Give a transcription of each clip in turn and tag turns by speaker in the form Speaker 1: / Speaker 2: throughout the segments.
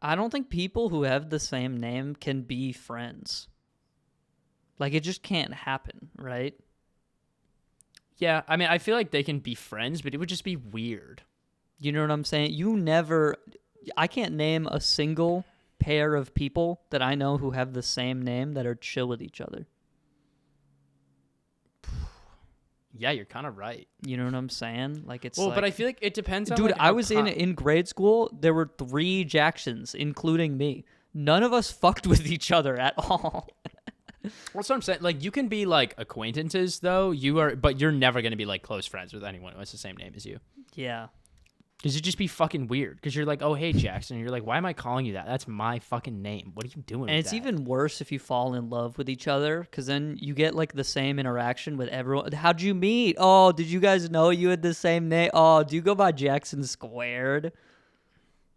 Speaker 1: I don't think people who have the same name can be friends. Like, it just can't happen, right?
Speaker 2: Yeah, I mean, I feel like they can be friends, but it would just be weird.
Speaker 1: You know what I'm saying? I can't name a single pair of people that I know who have the same name that are chill with each other.
Speaker 2: Yeah, you're kind of right.
Speaker 1: You know what I'm saying? Like, it's
Speaker 2: but I feel like it depends on.
Speaker 1: Dude,
Speaker 2: like,
Speaker 1: I was in grade school. There were 3 Jacksons, including me. None of us fucked with each other at all.
Speaker 2: That's what I'm saying. Like, you can be like acquaintances, though. But you're never gonna be like close friends with anyone who has the same name as you.
Speaker 1: Yeah.
Speaker 2: Because it'd just be fucking weird. Because you're like, oh, hey, Jackson. And you're like, why am I calling you that? That's my fucking name. What are you doing?
Speaker 1: And it's even worse if you fall in love with each other, because then you get like the same interaction with everyone. How'd you meet? Oh, did you guys know you had the same name? Oh, do you go by Jackson Squared?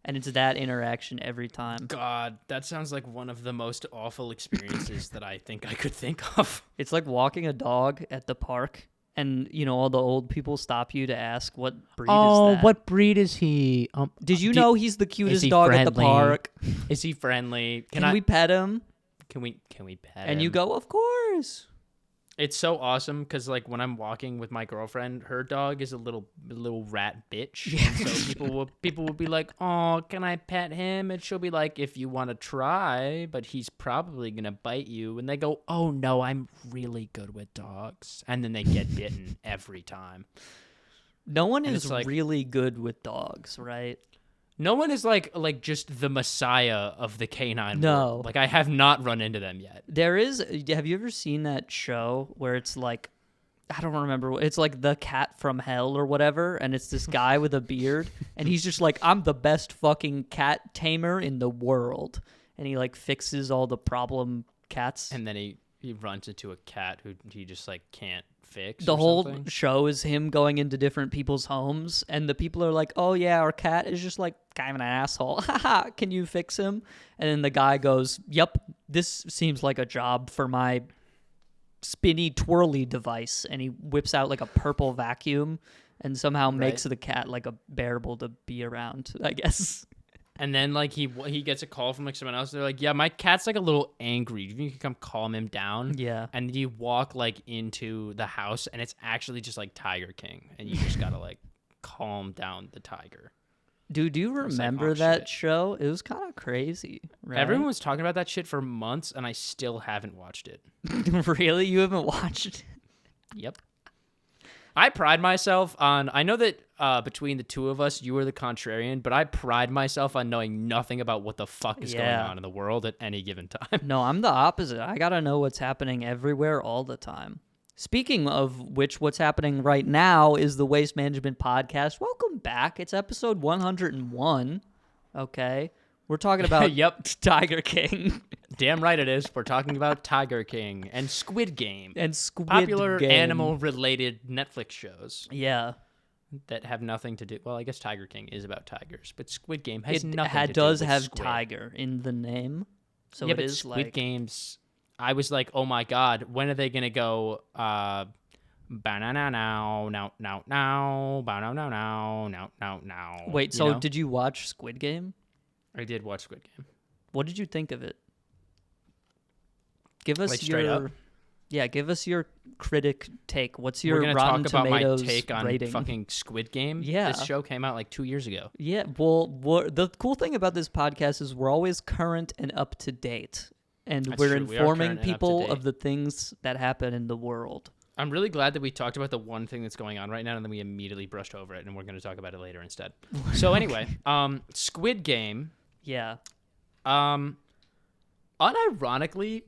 Speaker 1: And it's that interaction every time.
Speaker 2: God, that sounds like one of the most awful experiences that I think I could think of.
Speaker 1: It's like walking a dog at the park, and all the old people stop you to ask what breed is that.
Speaker 2: Oh, what breed is he?
Speaker 1: Did you know he's the cutest dog at the park?
Speaker 2: Is he friendly?
Speaker 1: Can we pet him?
Speaker 2: Can we pet him?
Speaker 1: And you go, of course.
Speaker 2: It's so awesome because, like, when I'm walking with my girlfriend, her dog is a little rat bitch. And so people will be like, "Oh, can I pet him?" And she'll be like, "If you want to try, but he's probably gonna bite you." And they go, "Oh no, I'm really good with dogs." And then they get bitten every time.
Speaker 1: No one is really good with dogs, right?
Speaker 2: No one is like just the messiah of the canine
Speaker 1: No.
Speaker 2: world. Like, I have not run into them yet.
Speaker 1: Have you ever seen that show where it's like, I don't remember, it's like The Cat from Hell or whatever, and it's this guy with a beard, and he's just like, I'm the best fucking cat tamer in the world. And he like fixes all the problem cats.
Speaker 2: And then he runs into a cat who he just like can't fix.
Speaker 1: The whole show is him going into different people's homes, and the people are like, oh yeah, our cat is just like kind of an asshole. Haha, can you fix him? And then the guy goes, yep, this seems like a job for my spinny twirly device. And he whips out like a purple vacuum and somehow makes the cat like a bearable to be around, I guess.
Speaker 2: And then like he gets a call from like someone else. They're like, yeah, my cat's like a little angry. Do you think you can come calm him down?
Speaker 1: Yeah.
Speaker 2: And you walk like into the house, and it's actually just like Tiger King, and you just gotta like calm down the tiger.
Speaker 1: Dude, do you remember that show? It was kind of crazy, right?
Speaker 2: Everyone was talking about that shit for months, and I still haven't watched it.
Speaker 1: Really? You haven't watched it?
Speaker 2: Yep. I pride myself on, I know that between the two of us, you are the contrarian, but I pride myself on knowing nothing about what the fuck is going on in the world at any given time.
Speaker 1: No, I'm the opposite. I gotta know what's happening everywhere all the time. Speaking of which, what's happening right now is the Waste Management Podcast. Welcome back. It's episode 101. Okay. We're talking about Tiger King.
Speaker 2: Damn right it is. We're talking about Tiger King and Squid Game.
Speaker 1: Popular
Speaker 2: animal-related Netflix shows.
Speaker 1: Yeah.
Speaker 2: That have nothing to do... Well, I guess Tiger King is about tigers, but Squid Game has nothing to do with
Speaker 1: It does have
Speaker 2: squid.
Speaker 1: Tiger in the name. So
Speaker 2: yeah,
Speaker 1: it
Speaker 2: but
Speaker 1: is
Speaker 2: Squid Games... I was like, oh my god, when are they going to go... Ba-na-na-now, now, ba-na-na-now, now.
Speaker 1: Wait, so did you watch Squid Game?
Speaker 2: I did watch Squid Game.
Speaker 1: What did you think of it? Give us
Speaker 2: straight up?
Speaker 1: Yeah, give us your critic take. What's your
Speaker 2: Rotten
Speaker 1: Rotten
Speaker 2: Tomatoes about
Speaker 1: Tomatoes
Speaker 2: my take on
Speaker 1: rating?
Speaker 2: fucking Squid Game?
Speaker 1: Yeah.
Speaker 2: This show came out like 2 years ago.
Speaker 1: Yeah, well, the cool thing about this podcast is we're always current and up to date. And
Speaker 2: That's
Speaker 1: we're
Speaker 2: true.
Speaker 1: informing
Speaker 2: We
Speaker 1: people of the things that happen in the world.
Speaker 2: I'm really glad that we talked about the one thing that's going on right now, and then we immediately brushed over it, and we're going to talk about it later instead. So anyway, Squid Game.
Speaker 1: Yeah.
Speaker 2: Unironically,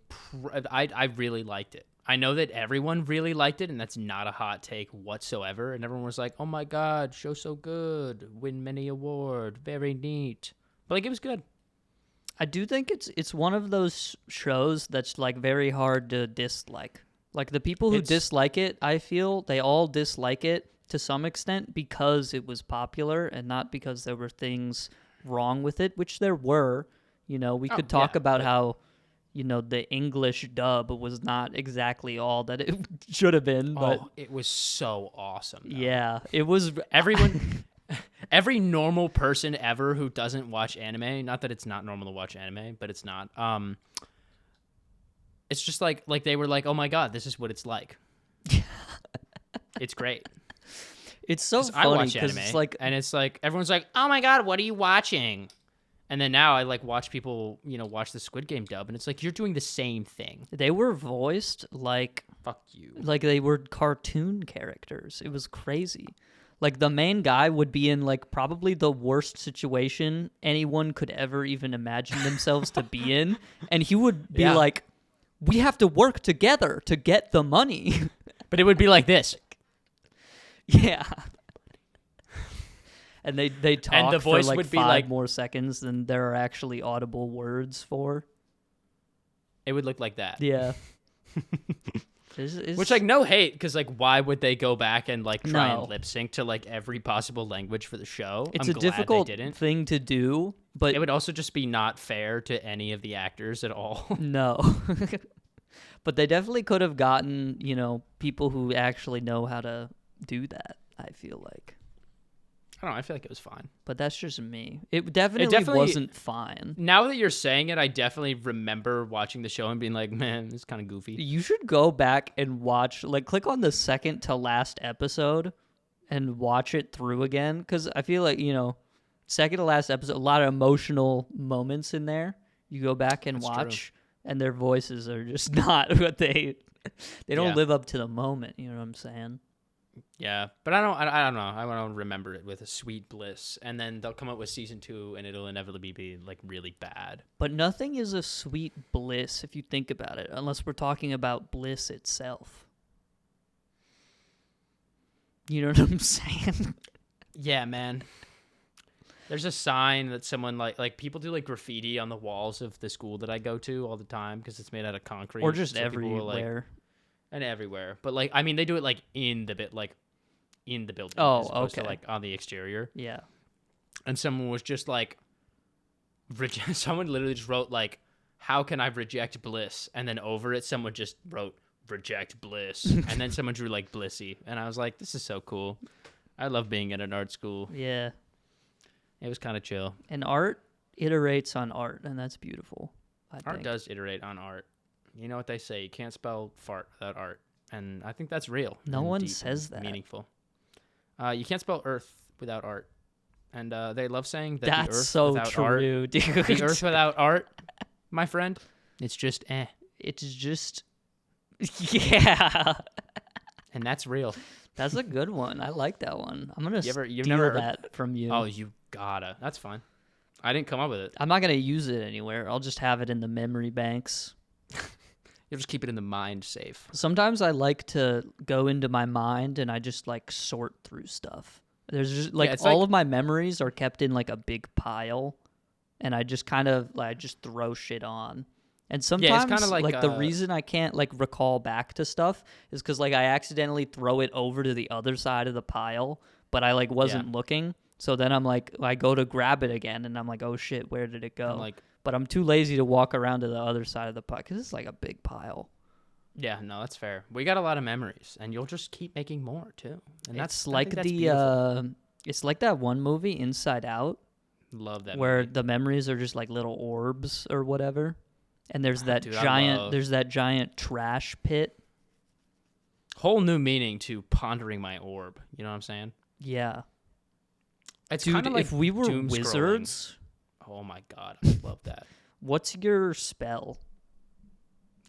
Speaker 2: I really liked it. I know that everyone really liked it, and that's not a hot take whatsoever. And everyone was like, oh my god, show so good, win many award, very neat. But like, it was good.
Speaker 1: I do think it's one of those shows that's like very hard to dislike. Like the people who dislike it, I feel they all dislike it to some extent because it was popular and not because there were things wrong with it, which there were. We could talk about how, the English dub was not exactly all that it should have been. But
Speaker 2: it was so awesome. Though.
Speaker 1: Yeah, it was.
Speaker 2: Everyone every normal person ever who doesn't watch anime, not that it's not normal to watch anime, but it's not. It's just like they were like, oh my God, this is what it's like. It's great.
Speaker 1: It's so funny.
Speaker 2: I watch anime,
Speaker 1: it's like,
Speaker 2: and it's like everyone's like, oh my God, what are you watching? And then now I like watch people, watch the Squid Game dub, and it's like, you're doing the same thing.
Speaker 1: they were voiced like,
Speaker 2: Fuck you.
Speaker 1: like they were cartoon characters. It was crazy. Like the main guy would be in like probably the worst situation anyone could ever even imagine themselves to be in. And he would be like, we have to work together to get the money.
Speaker 2: But it would be like this.
Speaker 1: Yeah. And they talk
Speaker 2: And the voice
Speaker 1: for like
Speaker 2: would be
Speaker 1: 5
Speaker 2: like-
Speaker 1: more seconds than there are actually audible words for.
Speaker 2: It would look like that.
Speaker 1: Yeah. It's,
Speaker 2: Which, like, no hate, because, like, why would they go back and, like, try
Speaker 1: No.
Speaker 2: and lip sync to, like, every possible language for the show?
Speaker 1: it's
Speaker 2: I'm
Speaker 1: a
Speaker 2: glad
Speaker 1: difficult
Speaker 2: they didn't.
Speaker 1: thing to do, but
Speaker 2: It would also just be not fair to any of the actors at all.
Speaker 1: no. But they definitely could have gotten, people who actually know how to do that, I feel like.
Speaker 2: I don't know. I feel like it was fine.
Speaker 1: But that's just me. It definitely wasn't fine.
Speaker 2: Now that you're saying it, I definitely remember watching the show and being like, man, it's kind of goofy.
Speaker 1: You should go back and watch, like, click on the second to last episode and watch it through again. Because I feel like, second to last episode, a lot of emotional moments in there. You go back and
Speaker 2: That's
Speaker 1: watch, and their voices are just not what they don't
Speaker 2: Yeah.
Speaker 1: live up to the moment. You know what I'm saying?
Speaker 2: Yeah, but I don't know. I want to remember it with a sweet bliss, and then they'll come up with season 2, and it'll inevitably be like really bad.
Speaker 1: But nothing is a sweet bliss if you think about it, unless we're talking about bliss itself. You know what I'm saying?
Speaker 2: Yeah, man. There's a sign that someone like people do like graffiti on the walls of the school that I go to all the time because it's made out of concrete,
Speaker 1: Or just
Speaker 2: so people will, like,
Speaker 1: everywhere.
Speaker 2: and everywhere. But like, I mean, they do it like in the building.
Speaker 1: Oh,
Speaker 2: as opposed to,
Speaker 1: okay.
Speaker 2: like on the exterior.
Speaker 1: Yeah.
Speaker 2: And someone was just like, someone literally just wrote like, "How can I reject bliss?" And then over it, someone just wrote "reject bliss," and then someone drew like Blissy, and I was like, "This is so cool." I love being at an art school.
Speaker 1: Yeah.
Speaker 2: It was kind of chill.
Speaker 1: And art iterates on art, and that's beautiful. I
Speaker 2: Art
Speaker 1: think.
Speaker 2: does iterate on art. You know what they say? You can't spell fart without art, and I think that's real.
Speaker 1: No
Speaker 2: and
Speaker 1: one
Speaker 2: deep
Speaker 1: says
Speaker 2: and
Speaker 1: that.
Speaker 2: Meaningful. You can't spell earth without art, and they love saying that
Speaker 1: That's
Speaker 2: the earth
Speaker 1: so
Speaker 2: without art,
Speaker 1: true, dude.
Speaker 2: the earth without art, my friend, it's just eh,
Speaker 1: It's just, yeah.
Speaker 2: and that's real.
Speaker 1: That's a good one. I like that one. I'm gonna
Speaker 2: You've
Speaker 1: steal
Speaker 2: never heard-
Speaker 1: that from you.
Speaker 2: Oh, you gotta. That's fine. I didn't come up with it.
Speaker 1: I'm not gonna use it anywhere. I'll just have it in the memory banks.
Speaker 2: You'll just keep it in the mind safe.
Speaker 1: Sometimes I like to go into my mind and I just like sort through stuff. There's just like
Speaker 2: it's
Speaker 1: all
Speaker 2: like-
Speaker 1: of my memories are kept in like a big pile, and I just kind of like just throw shit on. And sometimes
Speaker 2: kinda like,
Speaker 1: the reason I can't like recall back to stuff is because like I accidentally throw it over to the other side of the pile, but I like wasn't looking. So then I'm like, I go to grab it again, and I'm like, oh shit, where did it go?
Speaker 2: I'm like,
Speaker 1: But I'm too lazy to walk around to the other side of the pile because it's like a big pile.
Speaker 2: yeah, no, that's fair. We got a lot of memories, and you'll just keep making more too. And
Speaker 1: It's
Speaker 2: I
Speaker 1: like
Speaker 2: think that's beautiful.
Speaker 1: it's like that one movie Inside Out
Speaker 2: Love that.
Speaker 1: where
Speaker 2: movie.
Speaker 1: the memories are just like little orbs or whatever, and there's that
Speaker 2: Dude, I love-
Speaker 1: there's that giant trash pit.
Speaker 2: Whole new meaning to pondering my orb. You know what I'm saying?
Speaker 1: Yeah,
Speaker 2: It's
Speaker 1: dude.
Speaker 2: kind of like
Speaker 1: If we were
Speaker 2: doom scrolling.
Speaker 1: wizards,
Speaker 2: Oh my god, I love that.
Speaker 1: what's your spell?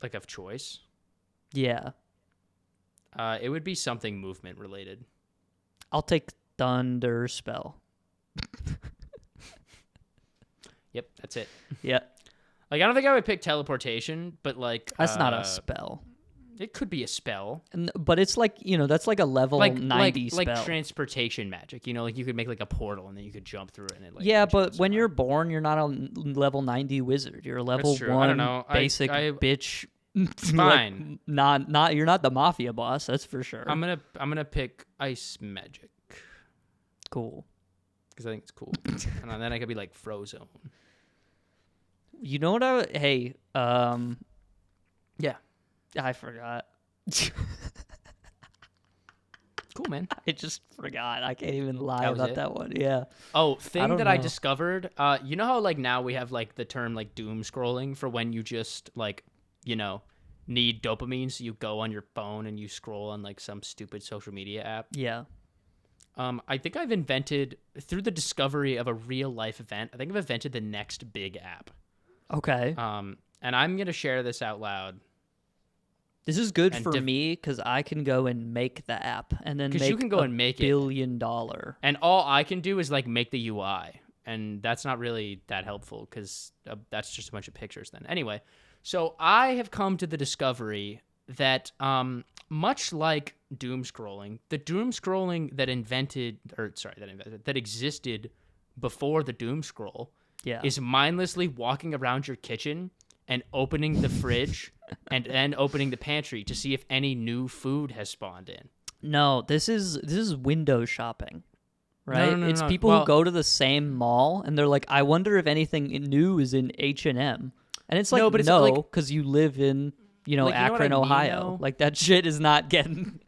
Speaker 2: Like of choice,
Speaker 1: Yeah,
Speaker 2: it would be something movement related.
Speaker 1: I'll take thunder spell.
Speaker 2: Yep, that's it.
Speaker 1: Yeah,
Speaker 2: Like I don't think I would pick teleportation, but like
Speaker 1: that's not a spell.
Speaker 2: It could be a spell.
Speaker 1: But it's like, that's like a level 90 spell.
Speaker 2: Like transportation magic. You know, like you could make like a portal and then you could jump through it. And it, like,
Speaker 1: yeah,
Speaker 2: puts you
Speaker 1: but when
Speaker 2: somewhere.
Speaker 1: you're born, you're not a level 90 wizard. You're a level
Speaker 2: true. I
Speaker 1: 1
Speaker 2: don't know.
Speaker 1: basic bitch.
Speaker 2: Fine.
Speaker 1: Not you're not the mafia boss, that's for sure.
Speaker 2: I'm gonna pick ice magic
Speaker 1: Cool.
Speaker 2: because I think it's cool, and then I could be like Frozone.
Speaker 1: You know what hey,
Speaker 2: Yeah,
Speaker 1: I forgot.
Speaker 2: cool. cool, man.
Speaker 1: I just forgot. I can't even lie
Speaker 2: That was
Speaker 1: about
Speaker 2: it?
Speaker 1: that one. Yeah.
Speaker 2: Oh,
Speaker 1: I
Speaker 2: thing
Speaker 1: don't
Speaker 2: that I
Speaker 1: know.
Speaker 2: discovered, you know how like now we have like the term like doom scrolling for when you just like, you know, need dopamine, so you go on your phone and you scroll on like some stupid social media app.
Speaker 1: Yeah.
Speaker 2: I think I've invented through the discovery of a real life event. I think I've invented the next big app.
Speaker 1: Okay.
Speaker 2: And I'm gonna share this out loud
Speaker 1: This is good
Speaker 2: and
Speaker 1: for me because I can go and make the app and then
Speaker 2: 'cause
Speaker 1: make
Speaker 2: you can go and make it.
Speaker 1: $1 billion.
Speaker 2: And all I can do is like make the UI, and that's not really that helpful because that's just a bunch of pictures. Then anyway, so I have come to the discovery that much like doom scrolling, the doom scrolling that that existed before the doom scroll
Speaker 1: Yeah.
Speaker 2: is mindlessly walking around your kitchen and opening the fridge and then opening the pantry to see if any new food has spawned in.
Speaker 1: No, this is window shopping, right?
Speaker 2: no,
Speaker 1: It's
Speaker 2: no.
Speaker 1: people
Speaker 2: Well-
Speaker 1: who go to the same mall and they're like, I wonder if anything new is in H&M. And it's like,
Speaker 2: No, but it's
Speaker 1: no,
Speaker 2: like-
Speaker 1: because you live in, you know,
Speaker 2: Like, you know what
Speaker 1: Akron,
Speaker 2: I mean,
Speaker 1: Ohio.
Speaker 2: though?
Speaker 1: Like that shit is not getting...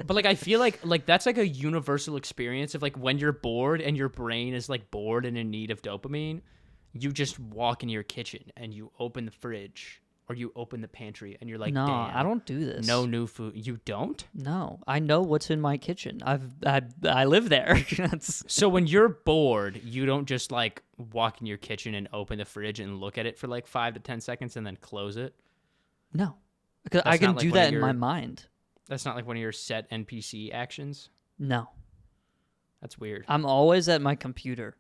Speaker 2: But like I feel like that's like a universal experience of like when you're bored and your brain is like bored and in need of dopamine, you just walk in your kitchen and you open the fridge or you open the pantry and you're like,
Speaker 1: no,
Speaker 2: damn,
Speaker 1: I don't do this.
Speaker 2: no new food. You don't?
Speaker 1: No, I know what's in my kitchen. I live there. That's-
Speaker 2: So when you're bored, you don't just like walk in your kitchen and open the fridge and look at it for like 5 to 10 seconds and then close it.
Speaker 1: no, because
Speaker 2: That's
Speaker 1: I can
Speaker 2: not like
Speaker 1: do
Speaker 2: one of
Speaker 1: that in my
Speaker 2: your-
Speaker 1: mind.
Speaker 2: That's not like one of your set NPC actions.
Speaker 1: No,
Speaker 2: That's weird.
Speaker 1: I'm always at my computer.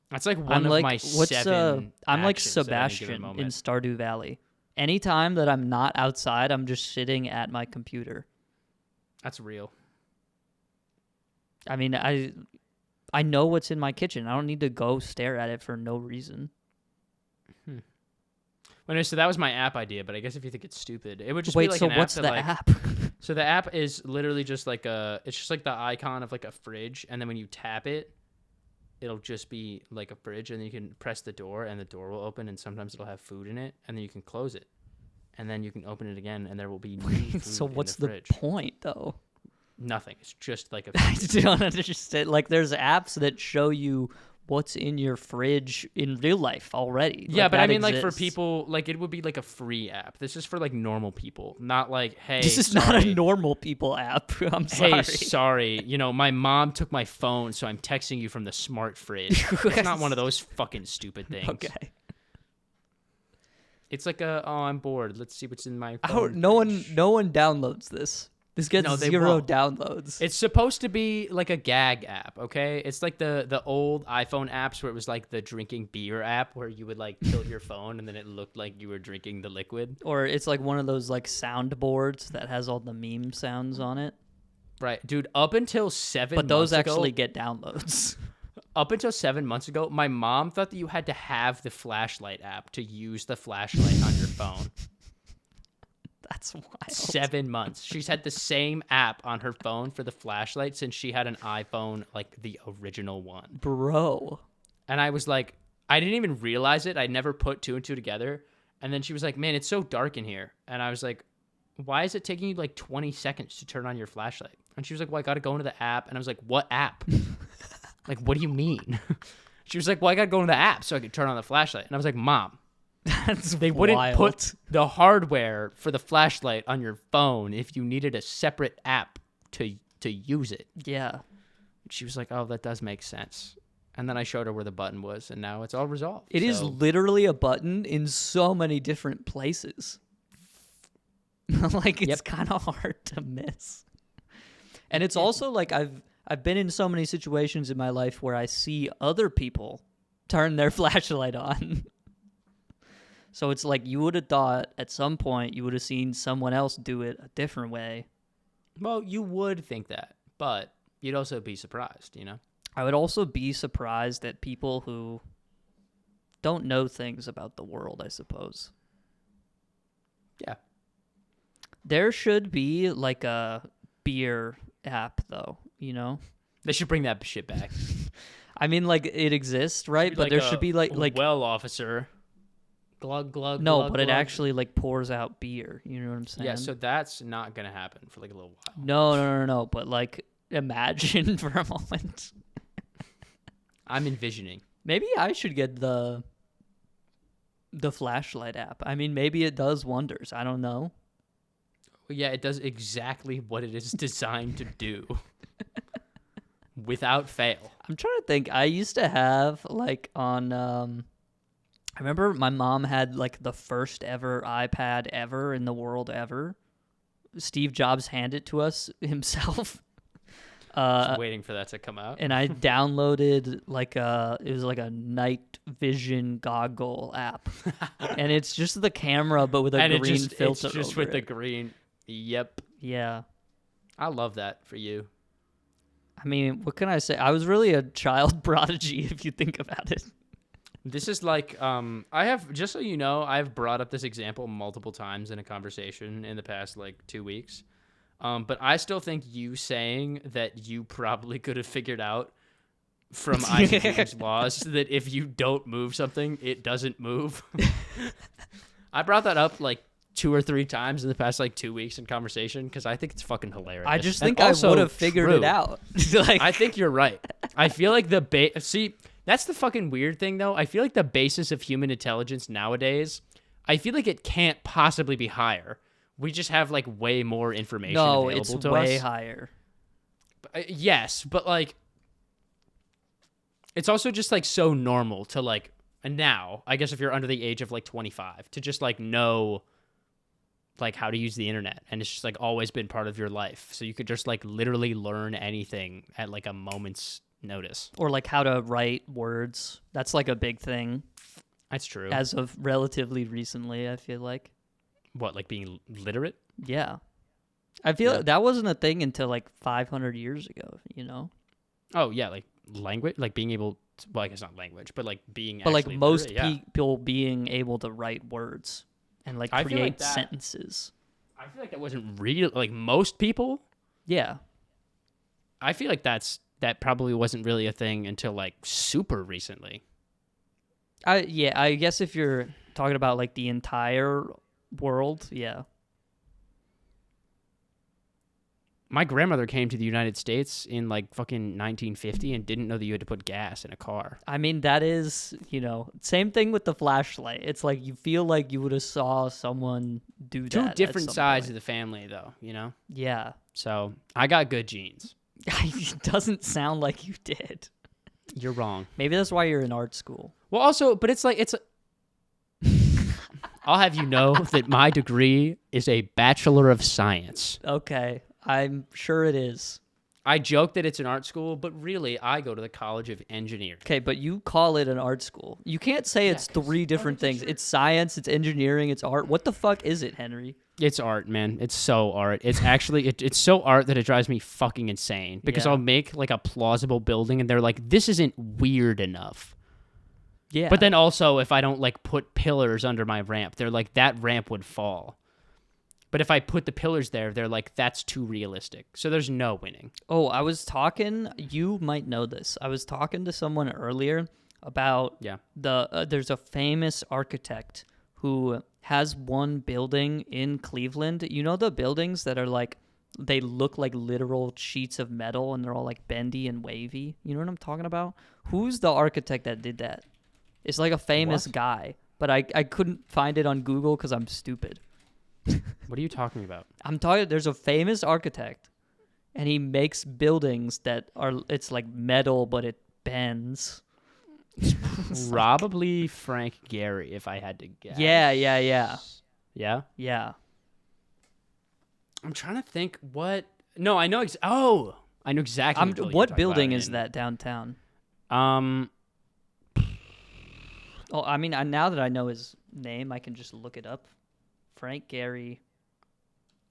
Speaker 2: That's like one
Speaker 1: I'm
Speaker 2: of
Speaker 1: like
Speaker 2: my seven.
Speaker 1: I'm like
Speaker 2: actions at any given
Speaker 1: Sebastian in
Speaker 2: moment.
Speaker 1: Stardew Valley. Anytime that I'm not outside, I'm just sitting at my computer.
Speaker 2: That's real.
Speaker 1: I mean, I know what's in my kitchen. I don't need to go stare at it for no reason.
Speaker 2: Well, so that was my app idea, but I guess if you think it's stupid, it would just
Speaker 1: Wait,
Speaker 2: be like
Speaker 1: so
Speaker 2: an
Speaker 1: what's
Speaker 2: app
Speaker 1: the
Speaker 2: that, like,
Speaker 1: app?
Speaker 2: So the app is literally just like it's just like the icon of like a fridge, and then when you tap it, it'll just be like a fridge, and then you can press the door, and the door will open, and sometimes it'll have food in it, and then you can close it, and then you can open it again, and there will be new food
Speaker 1: So what's
Speaker 2: in the
Speaker 1: the
Speaker 2: fridge.
Speaker 1: point, though?
Speaker 2: Nothing. It's just like a
Speaker 1: I
Speaker 2: fridge.
Speaker 1: don't understand. Like, there's apps that show you what's in your fridge in real life already.
Speaker 2: Yeah,
Speaker 1: Like,
Speaker 2: but I
Speaker 1: that
Speaker 2: mean, like for
Speaker 1: exists.
Speaker 2: people, like it would be like a free app. This is for like normal people, not like, hey,
Speaker 1: This is not a
Speaker 2: sorry.
Speaker 1: normal people app. I'm sorry.
Speaker 2: Hey, sorry. You know, my mom took my phone, so I'm texting you from the smart fridge. It's not one of those fucking stupid things.
Speaker 1: Okay.
Speaker 2: It's like I'm bored. Let's see what's in my
Speaker 1: I
Speaker 2: phone.
Speaker 1: don't,
Speaker 2: fridge.
Speaker 1: no one downloads this. This gets
Speaker 2: No, they
Speaker 1: 0
Speaker 2: won't.
Speaker 1: downloads.
Speaker 2: It's supposed to be like a gag app, okay? It's like the old iPhone apps where it was like the drinking beer app where you would like tilt your phone and then it looked like you were drinking the liquid.
Speaker 1: Or it's like one of those like soundboards that has all the meme sounds on it.
Speaker 2: Right. Dude, up until 7
Speaker 1: But those
Speaker 2: months
Speaker 1: actually
Speaker 2: ago,
Speaker 1: get downloads.
Speaker 2: up until 7 months ago, my mom thought that you had to have the flashlight app to use the flashlight on your phone.
Speaker 1: That's wild.
Speaker 2: 7 months. She's had the same app on her phone for the flashlight since she had an iPhone, like the original one.
Speaker 1: Bro.
Speaker 2: And I was like, I didn't even realize it. I never put two and two together. And then she was like, man, it's so dark in here. And I was like, why is it taking you like 20 seconds to turn on your flashlight? And she was like, well, I got to go into the app. And I was like, what app? Like, what do you mean? She was like, well, I got to go into the app so I could turn on the flashlight. And I was like, Mom,
Speaker 1: That's
Speaker 2: they wouldn't
Speaker 1: wild.
Speaker 2: put the hardware for the flashlight on your phone if you needed a separate app to use it.
Speaker 1: Yeah.
Speaker 2: She was like, oh, that does make sense. And then I showed her where the button was, and now it's all resolved.
Speaker 1: It is
Speaker 2: So-
Speaker 1: literally a button in so many different places. Like, it's
Speaker 2: Yep.
Speaker 1: kind of hard to miss. And it's also like I've been in so many situations in my life where I see other people turn their flashlight on. So it's like you would have thought at some point you would have seen someone else do it a different way.
Speaker 2: Well, you would think that, but you'd also be surprised, you know?
Speaker 1: I would also be surprised at people who don't know things about the world, I suppose.
Speaker 2: Yeah.
Speaker 1: There should be like a beer app, though, you know?
Speaker 2: They should bring that shit back.
Speaker 1: I mean, like, it exists, right? But
Speaker 2: Like
Speaker 1: there
Speaker 2: a
Speaker 1: should be like
Speaker 2: well, officer. Glug, glug,
Speaker 1: no,
Speaker 2: glug,
Speaker 1: but it
Speaker 2: glug.
Speaker 1: actually like pours out beer. You know what I'm saying?
Speaker 2: Yeah, so that's not going to happen for like a little while.
Speaker 1: No. But like imagine for a moment.
Speaker 2: I'm envisioning.
Speaker 1: Maybe I should get the flashlight app. I mean, maybe it does wonders. I don't know.
Speaker 2: Yeah, it does exactly what it is designed to do. Without fail.
Speaker 1: I'm trying to think. I used to have like on I remember my mom had like the first ever iPad ever in the world ever. Steve Jobs handed it to us himself.
Speaker 2: Just waiting for that to come out.
Speaker 1: And I downloaded like it was like a night vision goggle app. And it's just the camera but with a green filter.
Speaker 2: It's just with the green. Yep.
Speaker 1: Yeah.
Speaker 2: I love that for you.
Speaker 1: I mean, what can I say? I was really a child prodigy if you think about it.
Speaker 2: This is like, I have, just so you know, I've brought up this example multiple times in a conversation in the past, like, 2 weeks. But I still think you saying that you probably could have figured out from Isaac Newton's laws that if you don't move something, it doesn't move. I brought that up, like, 2 or 3 times in the past, like, 2 weeks in conversation because I think it's fucking hilarious.
Speaker 1: I just think I would have figured it out.
Speaker 2: Like, I think you're right. I feel like see, that's the fucking weird thing, though. I feel like the basis of human intelligence nowadays, I feel like it can't possibly be higher. We just have, like, way more information available to us.
Speaker 1: No, it's way higher.
Speaker 2: Yes, but, like, it's also just, like, so normal to, like, and now, I guess if you're under the age of, like, 25, to just, like, know, like, how to use the internet. And it's just, like, always been part of your life. So you could just, like, literally learn anything at, like, a moment's notice.
Speaker 1: Or, like, how to write words. That's, like, a big thing.
Speaker 2: That's true.
Speaker 1: As of relatively recently, I feel like.
Speaker 2: What, like being literate?
Speaker 1: Yeah. I feel like that wasn't a thing until, like, 500 years ago, you know?
Speaker 2: Oh, yeah, like, language? Like, being able to, well, I guess not language, but, like, being
Speaker 1: but, like, most
Speaker 2: literate,
Speaker 1: people being able to write words and, like, create sentences.
Speaker 2: I feel like that wasn't real. Like, most people?
Speaker 1: Yeah.
Speaker 2: I feel like that probably wasn't really a thing until, like, super recently.
Speaker 1: I guess if you're talking about, like, the entire world, yeah.
Speaker 2: My grandmother came to the United States in, like, fucking 1950 and didn't know that you had to put gas in a car.
Speaker 1: I mean, that is, you know, same thing with the flashlight. It's like you feel like you would have saw someone do that.
Speaker 2: 2 different sides of the family, though, you know?
Speaker 1: Yeah.
Speaker 2: So, I got good genes.
Speaker 1: It doesn't sound like you did.
Speaker 2: You're wrong.
Speaker 1: Maybe that's why you're in art school.
Speaker 2: Well, also, but it's like, I'll have you know that my degree is a Bachelor of Science.
Speaker 1: Okay. I'm sure it is.
Speaker 2: I joke that it's an art school, but really, I go to the College of Engineering.
Speaker 1: Okay, but you call it an art school. You can't say it's 3 different things. It's science, it's engineering, it's art. What the fuck is it, Henry?
Speaker 2: It's art, man. It's so art. It's actually, it's so art that it drives me fucking insane. Because I'll make, like, a plausible building, and they're like, this isn't weird enough.
Speaker 1: Yeah.
Speaker 2: But then also, if I don't, like, put pillars under my ramp, they're like, that ramp would fall. But if I put the pillars there, they're like, that's too realistic. So there's no winning.
Speaker 1: Oh, I was talking, you might know this. I was talking to someone earlier about there's a famous architect who has one building in Cleveland. You know the buildings that are like, they look like literal sheets of metal and they're all like bendy and wavy? You know what I'm talking about? Who's the architect that did that? It's like a famous guy, but I couldn't find it on Google because I'm stupid.
Speaker 2: What are you talking about?
Speaker 1: I'm talking, there's a famous architect, and he makes buildings that are, it's like metal, but it bends.
Speaker 2: Probably Frank Gehry, if I had to guess.
Speaker 1: Yeah?
Speaker 2: Yeah? I'm trying to think what... No, I know... I know exactly
Speaker 1: what building is that downtown? Oh, I mean, now that I know his name, I can just look it up. Frank Gehry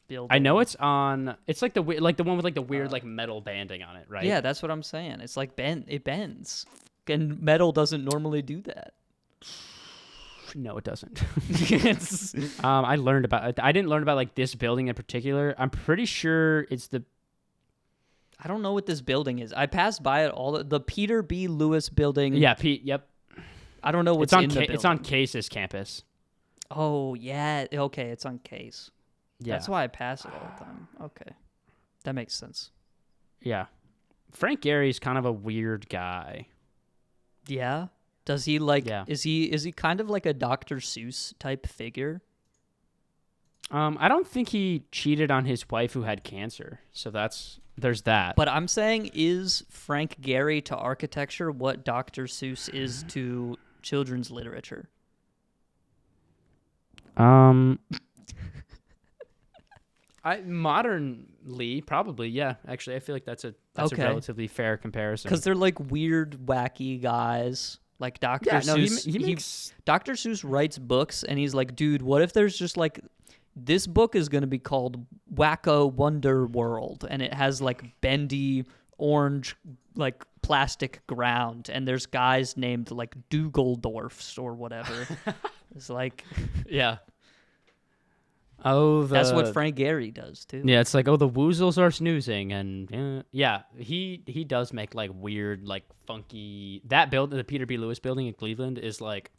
Speaker 1: building.
Speaker 2: I know it's on. It's like the one with like the weird like metal banding on it, right?
Speaker 1: Yeah, that's what I'm saying. It's like it bends, and metal doesn't normally do that.
Speaker 2: No, it doesn't. I learned about. I didn't learn about like this building in particular. I'm pretty sure it's the.
Speaker 1: I don't know what this building is. I passed by it all. The Peter B. Lewis building.
Speaker 2: Yeah, Yep.
Speaker 1: I don't know what's in the building.
Speaker 2: It's on Case's campus.
Speaker 1: Oh, yeah. Okay, it's on Case.
Speaker 2: Yeah.
Speaker 1: That's why I pass it all the time. Okay. That makes sense.
Speaker 2: Yeah. Frank Gehry's kind of a weird guy.
Speaker 1: Yeah. Does he like?
Speaker 2: Yeah.
Speaker 1: Is he kind of like a Dr. Seuss type figure?
Speaker 2: I don't think he cheated on his wife who had cancer. So there's that.
Speaker 1: But I'm saying, is Frank Gehry to architecture what Dr. Seuss is to children's literature?
Speaker 2: Modernly, probably, yeah. Actually, I feel like that's a relatively fair comparison.
Speaker 1: Because they're like weird, wacky guys. Like Dr. Seuss. Dr. Seuss writes books, and he's like, dude, what if there's just like, this book is going to be called Wacko Wonder World, and it has like bendy orange like plastic ground, and there's guys named like Doogeldorfs or whatever. It's like,
Speaker 2: yeah. Oh,
Speaker 1: that's what Frank Gehry does too.
Speaker 2: Yeah, it's like, oh, the woozles are snoozing, and yeah, he does make like weird, like funky. That building, the Peter B. Lewis building in Cleveland, is like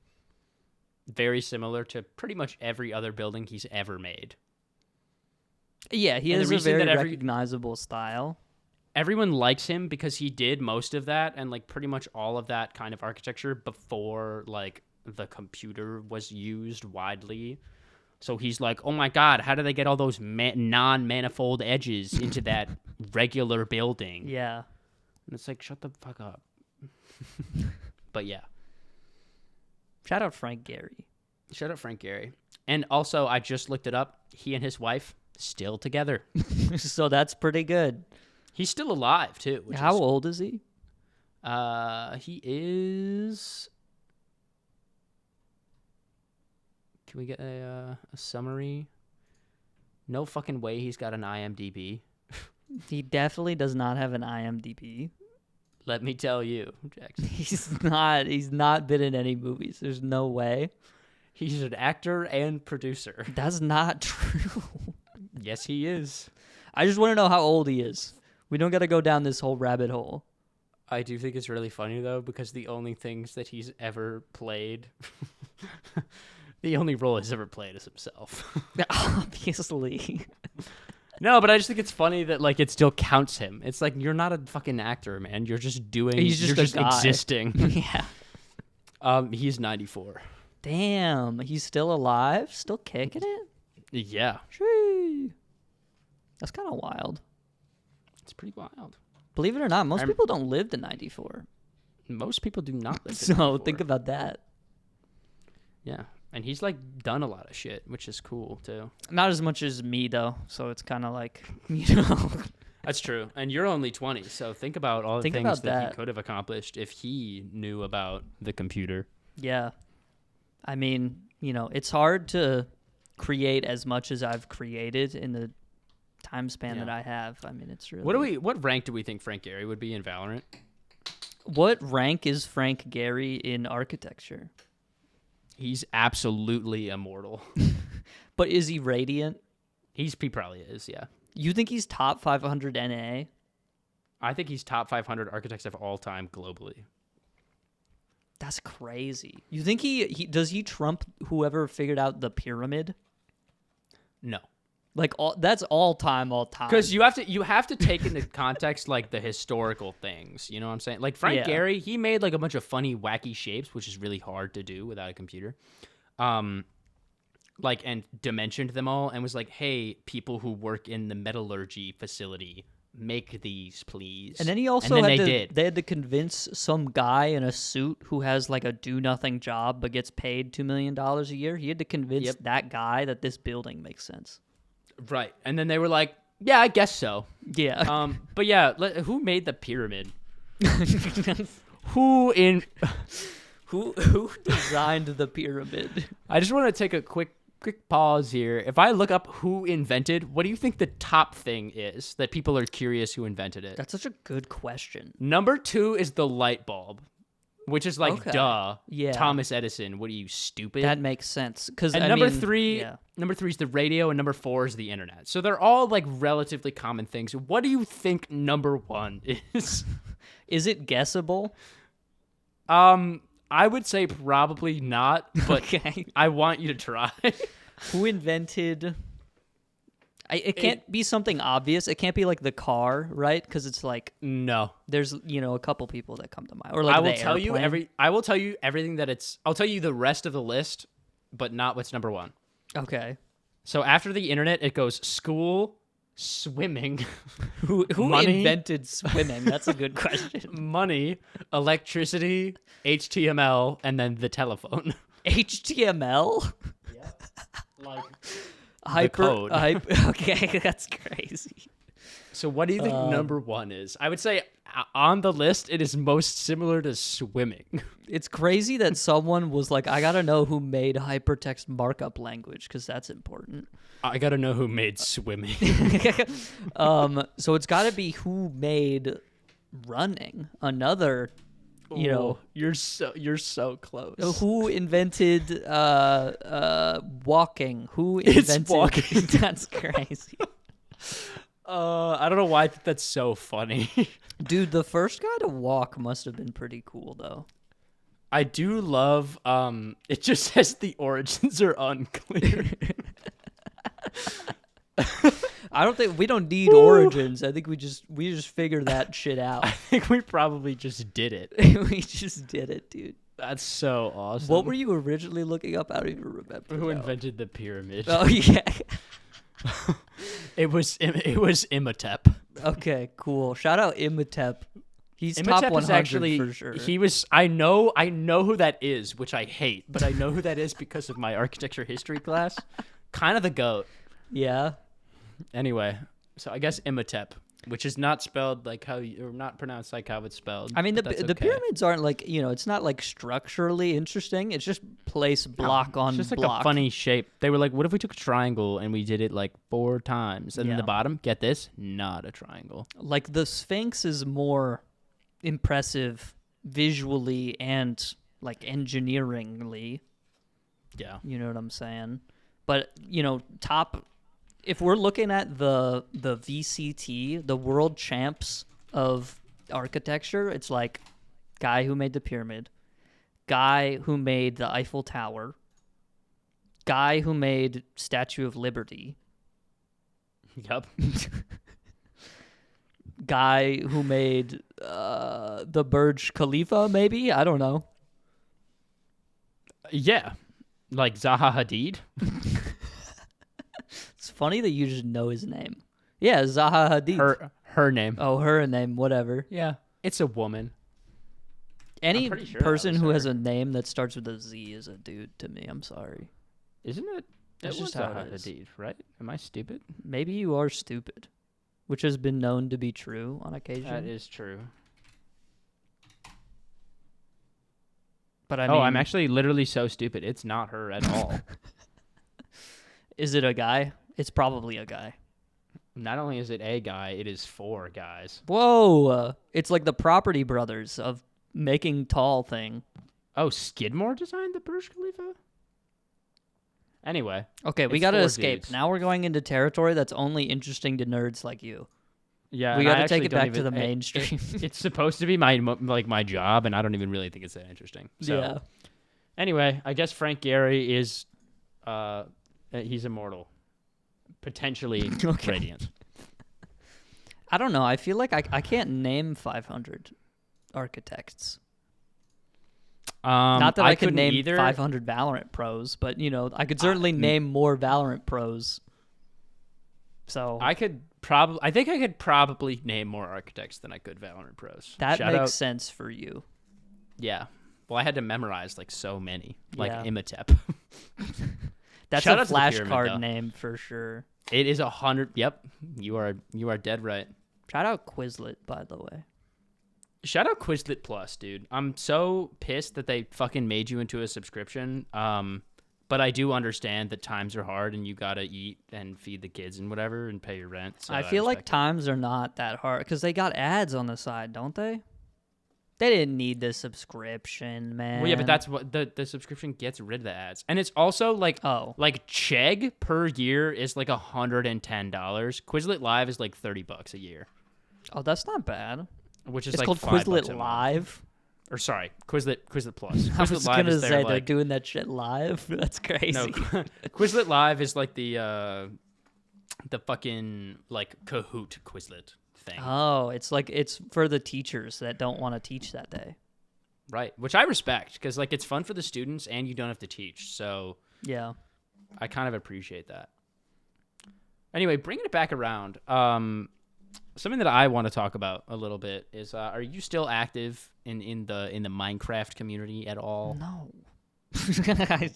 Speaker 2: very similar to pretty much every other building he's ever made.
Speaker 1: Yeah, he has a very recognizable style.
Speaker 2: Everyone likes him because he did most of that and like pretty much all of that kind of architecture before like the computer was used widely. So he's like, oh my God, how do they get all those non-manifold edges into that regular building?
Speaker 1: Yeah.
Speaker 2: And it's like, shut the fuck up. But yeah.
Speaker 1: Shout out Frank Gehry.
Speaker 2: Shout out Frank Gehry. And also, I just looked it up. He and his wife still together.
Speaker 1: So that's pretty good.
Speaker 2: He's still alive, too.
Speaker 1: How old is he?
Speaker 2: He is... Can we get a summary? No fucking way he's got an IMDb.
Speaker 1: He definitely does not have an IMDb.
Speaker 2: Let me tell you, Jackson.
Speaker 1: He's not been in any movies. There's no way.
Speaker 2: He's an actor and producer.
Speaker 1: That's not true.
Speaker 2: Yes, he is.
Speaker 1: I just want to know how old he is. We don't got to go down this whole rabbit hole.
Speaker 2: I do think it's really funny, though, because the only things that he's ever played... the only role he's ever played is himself.
Speaker 1: Obviously.
Speaker 2: No, but I just think it's funny that like it still counts him. It's like, you're not a fucking actor, man. You're just doing. You're just existing.
Speaker 1: Yeah.
Speaker 2: He's 94.
Speaker 1: Damn, he's still alive, still kicking it.
Speaker 2: Yeah.
Speaker 1: Gee. That's kind of wild.
Speaker 2: It's pretty wild.
Speaker 1: Believe it or not, most people don't live to 94.
Speaker 2: Most people do not live to
Speaker 1: so
Speaker 2: 94.
Speaker 1: Think about that.
Speaker 2: Yeah. And he's like done a lot of shit, which is cool too.
Speaker 1: Not as much as me though, so it's kind of like, you know.
Speaker 2: That's true. And you're only 20, so think about all the things that he could have accomplished if he knew about the computer.
Speaker 1: Yeah. I mean, you know, it's hard to create as much as I've created in the time span that I have. I mean, it's really...
Speaker 2: What rank do we think Frank Gehry would be in Valorant?
Speaker 1: What rank is Frank Gehry in architecture?
Speaker 2: He's absolutely immortal.
Speaker 1: But is he radiant?
Speaker 2: He probably is, yeah.
Speaker 1: You think he's top 500 NA?
Speaker 2: I think he's top 500 architects of all time globally.
Speaker 1: That's crazy. You think does he trump whoever figured out the pyramid?
Speaker 2: No.
Speaker 1: Like that's all time.
Speaker 2: Because you have to take into context like the historical things. You know what I'm saying? Like Frank Gehry, he made like a bunch of funny, wacky shapes, which is really hard to do without a computer. Like and dimensioned them all and was like, hey, people who work in the metallurgy facility, make these, please.
Speaker 1: And then he also they had to convince some guy in a suit who has like a do-nothing job but gets paid $2 million a year. He had to convince that guy that this building makes sense.
Speaker 2: Right. And then they were like, yeah, I guess so.
Speaker 1: Yeah.
Speaker 2: But yeah, who made the pyramid? Who
Speaker 1: designed the pyramid?
Speaker 2: I just want to take a quick pause here. If I look up who invented, what do you think the top thing is that people are curious who invented it?
Speaker 1: That's such a good question.
Speaker 2: Number 2 is the light bulb, which is like, duh.
Speaker 1: Yeah.
Speaker 2: Thomas Edison. What are you, stupid?
Speaker 1: That makes sense.
Speaker 2: And number three is the radio, and number 4 is the internet. So they're all like relatively common things. What do you think number 1 is?
Speaker 1: Is it guessable?
Speaker 2: I would say probably not, but
Speaker 1: okay.
Speaker 2: I want you to try.
Speaker 1: Who invented... It can't be something obvious. It can't be like the car, right? Because it's like
Speaker 2: No.
Speaker 1: there's a couple people that come to mind. Or like
Speaker 2: I will
Speaker 1: the
Speaker 2: tell
Speaker 1: airplane.
Speaker 2: you I will tell you everything that it's. I'll tell you the rest of the list, but not what's number one.
Speaker 1: Okay.
Speaker 2: So after the internet, it goes school, swimming,
Speaker 1: Who
Speaker 2: money,
Speaker 1: invented swimming? That's a good question.
Speaker 2: money, electricity, HTML, and then the telephone.
Speaker 1: HTML?
Speaker 2: Like code.
Speaker 1: Okay, that's crazy.
Speaker 2: So what do you think number one is? I would say on the list, it is most similar to swimming.
Speaker 1: It's crazy that someone was like, I gotta know who made hypertext markup language because that's important.
Speaker 2: I gotta know who made swimming.
Speaker 1: So it's gotta be who made running. Another,
Speaker 2: you're so close.
Speaker 1: who invented walking? Who invented
Speaker 2: walking.
Speaker 1: That's crazy.
Speaker 2: I don't know why I think that's so funny.
Speaker 1: Dude, the first guy to walk must have been pretty cool though.
Speaker 2: I do love. It just says the origins are unclear.
Speaker 1: I don't think we don't need origins. I think we just figured that shit out.
Speaker 2: I think we probably just did it.
Speaker 1: We just did it, dude.
Speaker 2: That's so awesome.
Speaker 1: What were you originally looking up? I don't even remember.
Speaker 2: Who invented the pyramid?
Speaker 1: Oh yeah.
Speaker 2: It was Imhotep.
Speaker 1: Okay, cool. Shout out Imhotep. He's
Speaker 2: Imhotep
Speaker 1: top 100
Speaker 2: is actually
Speaker 1: for sure.
Speaker 2: He was. I know who that is, which I hate, but I know who that is because of my architecture history class. Kind of the goat.
Speaker 1: Yeah.
Speaker 2: Anyway, so I guess Imhotep, which is not spelled like or not pronounced like how it's spelled.
Speaker 1: I mean, the pyramids aren't like, it's not like structurally interesting. It's just place block on
Speaker 2: it's just like
Speaker 1: block.
Speaker 2: a funny shape. They were like, what if we took a triangle and we did it like 4 times? And then the bottom, get this, not a triangle.
Speaker 1: Like the Sphinx is more impressive visually and like engineeringly.
Speaker 2: Yeah.
Speaker 1: You know what I'm saying? But, if we're looking at the VCT, the world champs of architecture, it's like guy who made the pyramid, guy who made the Eiffel Tower, guy who made Statue of Liberty.
Speaker 2: Yep.
Speaker 1: Guy who made the Burj Khalifa, maybe? I don't know.
Speaker 2: Yeah. Like Zaha Hadid.
Speaker 1: It's funny that you just know his name. Yeah, Zaha Hadid.
Speaker 2: Her name.
Speaker 1: Oh, her name, whatever.
Speaker 2: Yeah. It's a woman.
Speaker 1: Any
Speaker 2: sure
Speaker 1: person
Speaker 2: that was
Speaker 1: who
Speaker 2: her.
Speaker 1: has a name that starts with a Z is a dude to me. I'm sorry.
Speaker 2: Isn't it?
Speaker 1: That's
Speaker 2: It
Speaker 1: just
Speaker 2: was
Speaker 1: how
Speaker 2: Zaha
Speaker 1: it is.
Speaker 2: Hadid, right? Am I stupid?
Speaker 1: Maybe you are stupid, which has been known to be true on occasion.
Speaker 2: That is true.
Speaker 1: But I mean,
Speaker 2: I'm actually literally so stupid. It's not her at all.
Speaker 1: is it a guy? It's probably a guy.
Speaker 2: Not only is it a guy, it is 4 guys.
Speaker 1: Whoa! It's like the Property Brothers of making tall thing.
Speaker 2: Oh, Skidmore designed the Burj Khalifa? Anyway.
Speaker 1: Okay, we
Speaker 2: It's
Speaker 1: gotta
Speaker 2: 4
Speaker 1: escape.
Speaker 2: dudes.
Speaker 1: Now we're going into territory that's only interesting to nerds like you.
Speaker 2: Yeah,
Speaker 1: We
Speaker 2: and I
Speaker 1: gotta take
Speaker 2: actually
Speaker 1: it
Speaker 2: don't
Speaker 1: back to the
Speaker 2: even-
Speaker 1: mainstream.
Speaker 2: It's supposed to be my job, and I don't even really think it's that interesting. So,
Speaker 1: Yeah.
Speaker 2: Anyway, I guess Frank Gehry is, he's immortal. Potentially
Speaker 1: Okay.
Speaker 2: radiant.
Speaker 1: I don't know. I feel like I can't name 500 architects. Not that I could
Speaker 2: couldn't
Speaker 1: name
Speaker 2: either.
Speaker 1: 500 Valorant pros, but I could certainly name more Valorant pros. So
Speaker 2: I think I could probably name more architects than I could Valorant pros.
Speaker 1: that
Speaker 2: Shout
Speaker 1: makes
Speaker 2: out-
Speaker 1: sense for you.
Speaker 2: Yeah. Well, I had to memorize like so many, like
Speaker 1: Yeah.
Speaker 2: Imhotep.
Speaker 1: That's
Speaker 2: Shout
Speaker 1: a
Speaker 2: out to the pyramid,
Speaker 1: flashcard
Speaker 2: though.
Speaker 1: name for sure.
Speaker 2: It is 100. Yep, you are dead right.
Speaker 1: Shout out Quizlet, by the way.
Speaker 2: Shout out Quizlet Plus, dude. I'm so pissed that they fucking made you into a subscription. But I do understand that times are hard and you gotta eat and feed the kids and whatever and pay your rent. So
Speaker 1: I feel like
Speaker 2: respect it.
Speaker 1: times are not that hard because they got ads on the side, don't they? They didn't need the subscription, man.
Speaker 2: Well, yeah, but that's what the subscription gets rid of the ads, and it's also like like Chegg per year is like $110. Quizlet Live is like $30 a year,
Speaker 1: Oh, that's not bad.
Speaker 2: which is
Speaker 1: It's
Speaker 2: like
Speaker 1: called
Speaker 2: $5
Speaker 1: Quizlet
Speaker 2: a month.
Speaker 1: Live.
Speaker 2: Or sorry, Quizlet Plus.
Speaker 1: I
Speaker 2: Quizlet
Speaker 1: was
Speaker 2: Live
Speaker 1: gonna
Speaker 2: is
Speaker 1: say
Speaker 2: their,
Speaker 1: they're
Speaker 2: like,
Speaker 1: doing that shit live. That's crazy.
Speaker 2: no. Quizlet Live is like the the fucking like Kahoot Quizlet thing.
Speaker 1: Oh, it's like it's for the teachers that don't want to teach that day.
Speaker 2: Right, which I respect because like it's fun for the students and you don't have to teach. So
Speaker 1: yeah,
Speaker 2: I kind of appreciate that. Anyway, bringing it back around, something that I want to talk about a little bit is: are you still active in the Minecraft community at all?
Speaker 1: No.
Speaker 2: Sorry.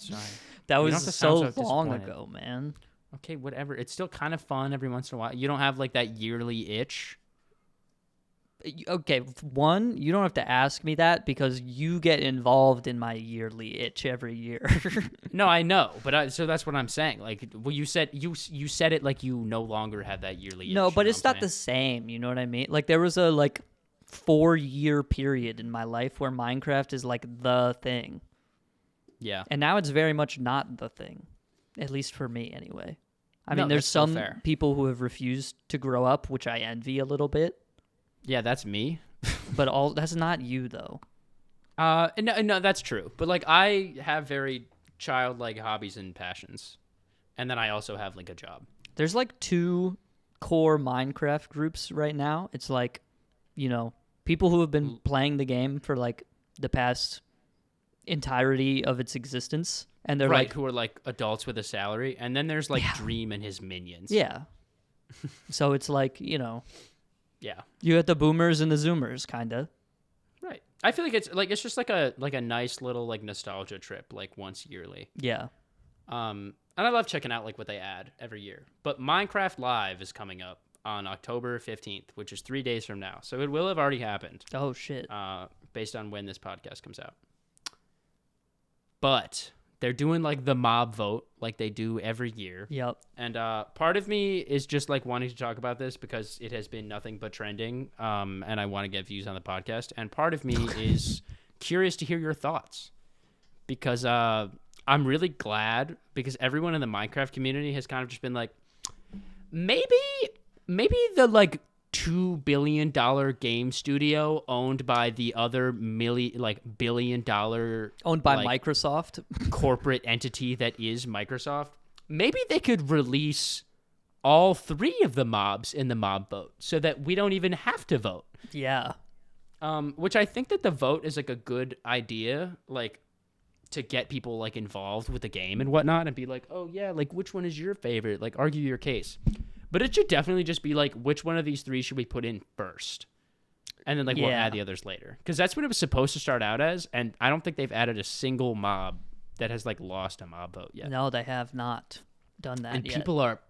Speaker 1: That
Speaker 2: You don't
Speaker 1: was
Speaker 2: have to
Speaker 1: so
Speaker 2: sound so
Speaker 1: long
Speaker 2: disappointed.
Speaker 1: ago, man.
Speaker 2: Okay, whatever. It's still kind of fun every once in a while. You don't have like that yearly itch.
Speaker 1: Okay, one, you don't have to ask me that because you get involved in my yearly itch every year.
Speaker 2: No, I know, but so that's what I'm saying. Like, well, you said it like you no longer have that yearly itch.
Speaker 1: No, but
Speaker 2: you know
Speaker 1: it's
Speaker 2: what
Speaker 1: not
Speaker 2: I'm
Speaker 1: the
Speaker 2: saying?
Speaker 1: same. You know what I mean? Like there was a 4-year period in my life where Minecraft is like the thing,
Speaker 2: Yeah.
Speaker 1: and now it's very much not the thing, at least for me anyway. I
Speaker 2: No,
Speaker 1: mean, there's
Speaker 2: that's still
Speaker 1: some
Speaker 2: fair.
Speaker 1: people who have refused to grow up, which I envy a little bit.
Speaker 2: Yeah, that's me.
Speaker 1: But that's not you though.
Speaker 2: No, that's true. But like, I have very childlike hobbies and passions, and then I also have like a job.
Speaker 1: There's like 2 core Minecraft groups right now. It's like, people who have been playing the game for like the past entirety of its existence, and they're
Speaker 2: Right,
Speaker 1: like,
Speaker 2: who are like adults with a salary, and then there's like Dream and his minions.
Speaker 1: yeah. So it's like,
Speaker 2: Yeah.
Speaker 1: you got the boomers and the zoomers, kind of.
Speaker 2: Right. I feel like it's just like a nice little like nostalgia trip like once yearly.
Speaker 1: Yeah.
Speaker 2: And I love checking out like what they add every year. But Minecraft Live is coming up on October 15th, which is 3 days from now. So it will have already happened.
Speaker 1: Oh shit.
Speaker 2: Based on when this podcast comes out. But they're doing like the mob vote like they do every year.
Speaker 1: Yep.
Speaker 2: And part of me is just like wanting to talk about this because it has been nothing but trending. And I want to get views on the podcast. And part of me is curious to hear your thoughts because I'm really glad because everyone in the Minecraft community has kind of just been like, maybe the like $2 billion game studio owned by the other $1 billion
Speaker 1: Owned by
Speaker 2: like,
Speaker 1: Microsoft.
Speaker 2: corporate entity that is Microsoft, maybe they could release all 3 of the mobs in the mob vote so that we don't even have to vote.
Speaker 1: Yeah.
Speaker 2: Which I think that the vote is like a good idea, like to get people like involved with the game and whatnot and be like, oh yeah, like which one is your favorite? Like argue your case. But it should definitely just be like, which one of these 3 should we put in first? And then like we'll add the others later. Because that's what it was supposed to start out as. And I don't think they've added a single mob that has like lost a mob vote yet.
Speaker 1: No, they have not done that
Speaker 2: And
Speaker 1: yet.
Speaker 2: people are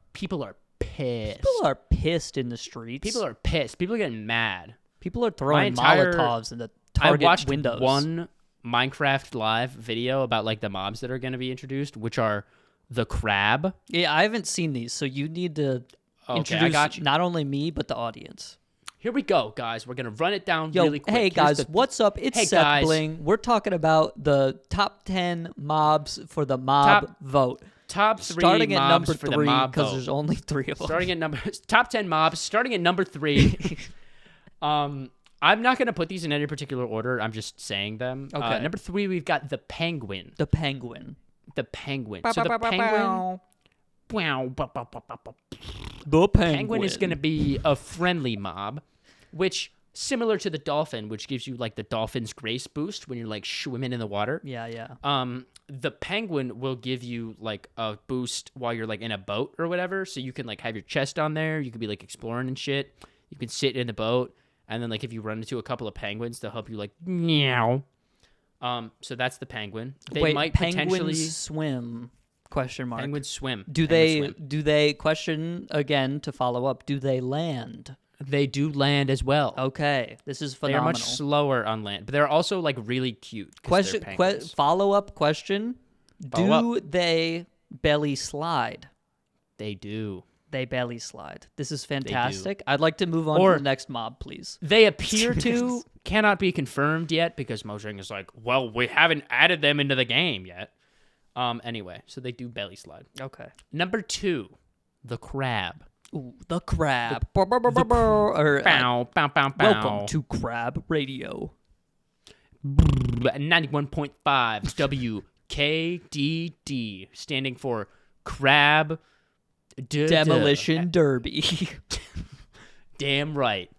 Speaker 2: pissed.
Speaker 1: People are pissed in the streets.
Speaker 2: People are pissed. People are getting mad.
Speaker 1: People are throwing Molotovs in the
Speaker 2: I
Speaker 1: Target
Speaker 2: watched
Speaker 1: windows.
Speaker 2: one Minecraft live video about like the mobs that are going to be introduced, which are the crab.
Speaker 1: Yeah, I haven't seen these, so you need to introduce
Speaker 2: I got you.
Speaker 1: not only me but the audience.
Speaker 2: Here we go, guys. We're going to run it down
Speaker 1: Yo,
Speaker 2: really quick.
Speaker 1: hey
Speaker 2: Here's
Speaker 1: guys,
Speaker 2: the-
Speaker 1: what's up? It's
Speaker 2: Hey,
Speaker 1: Seth
Speaker 2: guys.
Speaker 1: Bling. We're talking about the top 10 mobs for the mob vote.
Speaker 2: Top 3
Speaker 1: Starting at
Speaker 2: mobs
Speaker 1: number
Speaker 2: for the
Speaker 1: 3
Speaker 2: mob
Speaker 1: because
Speaker 2: vote.
Speaker 1: there's only 3 of them.
Speaker 2: Starting at top 10 mobs, starting at number 3. I'm not going to put these in any particular order. I'm just saying them.
Speaker 1: Okay.
Speaker 2: Number 3, we've got the penguin.
Speaker 1: The penguin.
Speaker 2: The penguin. So the penguin.
Speaker 1: The
Speaker 2: Penguin is going to be a friendly mob, which similar to the dolphin, which gives you like the dolphin's grace boost when you're like swimming in the water.
Speaker 1: Yeah.
Speaker 2: The penguin will give you like a boost while you're like in a boat or whatever, so you can like have your chest on there. You could be like exploring and shit. You can sit in the boat, and then like if you run into a couple of penguins, they'll help you like meow. So that's the penguin. They
Speaker 1: Wait,
Speaker 2: might
Speaker 1: penguins
Speaker 2: potentially
Speaker 1: swim? Question mark.
Speaker 2: penguins swim.
Speaker 1: Do
Speaker 2: Penguins
Speaker 1: they
Speaker 2: swim.
Speaker 1: do they question again to follow up? Do they land?
Speaker 2: They do land as well.
Speaker 1: Okay, this is
Speaker 2: They
Speaker 1: phenomenal.
Speaker 2: are much slower on land, but they're also like really cute. 'cause they're penguins.
Speaker 1: Follow up question:
Speaker 2: Follow
Speaker 1: do they belly slide?
Speaker 2: They do.
Speaker 1: They belly slide. This is fantastic. I'd like to move on
Speaker 2: Or-
Speaker 1: to the next mob, please.
Speaker 2: They appear to, cannot be confirmed yet because Mojang is like, well, we haven't added them into the game yet. Anyway, so they do belly slide.
Speaker 1: Okay.
Speaker 2: Number 2, the crab.
Speaker 1: Ooh, the crab. Or,
Speaker 2: Bow, bow, bow, bow.
Speaker 1: welcome to Crab Radio.
Speaker 2: 91.5 WKDD, standing for Crab
Speaker 1: Demolition Derby.
Speaker 2: Damn right.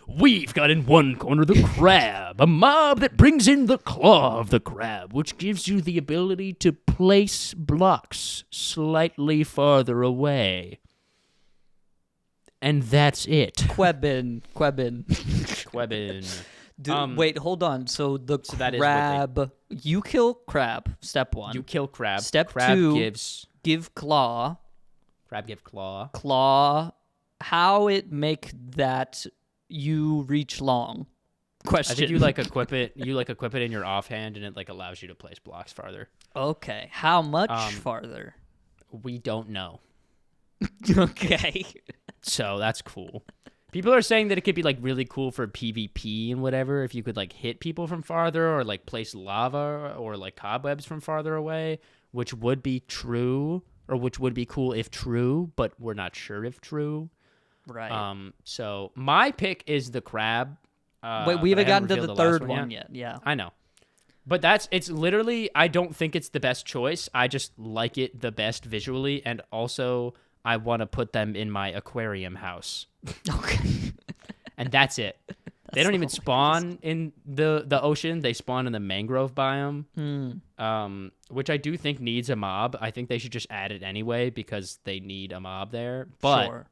Speaker 2: We've got in one corner the crab, a mob that brings in the claw of the crab, which gives you the ability to place blocks slightly farther away. And that's it.
Speaker 1: Quebin.
Speaker 2: Wait,
Speaker 1: hold on. So the
Speaker 2: that is what
Speaker 1: crab, you kill crab, step 1.
Speaker 2: You kill crab.
Speaker 1: Step
Speaker 2: crab
Speaker 1: 2, give claw.
Speaker 2: Crab give claw.
Speaker 1: Claw. How it make that you reach long? Question.
Speaker 2: I think you like equip it. You like equip it in your offhand, and it like allows you to place blocks farther.
Speaker 1: Okay. How much farther?
Speaker 2: We don't know.
Speaker 1: Okay.
Speaker 2: So that's cool. People are saying that it could be like really cool for PvP and whatever if you could like hit people from farther or like place lava or like cobwebs from farther away, which would be true or which would be cool if true, but we're not sure if true.
Speaker 1: Right.
Speaker 2: So my pick is the crab.
Speaker 1: Wait, we haven't gotten to the third one yet. Yeah.
Speaker 2: I know. But it's literally, I don't think it's the best choice. I just like it the best visually, and also I want to put them in my aquarium house.
Speaker 1: Okay.
Speaker 2: And that's it. They don't even spawn in the ocean. They spawn in the mangrove biome, which I do think needs a mob. I think they should just add it anyway because they need a mob there. But
Speaker 1: sure.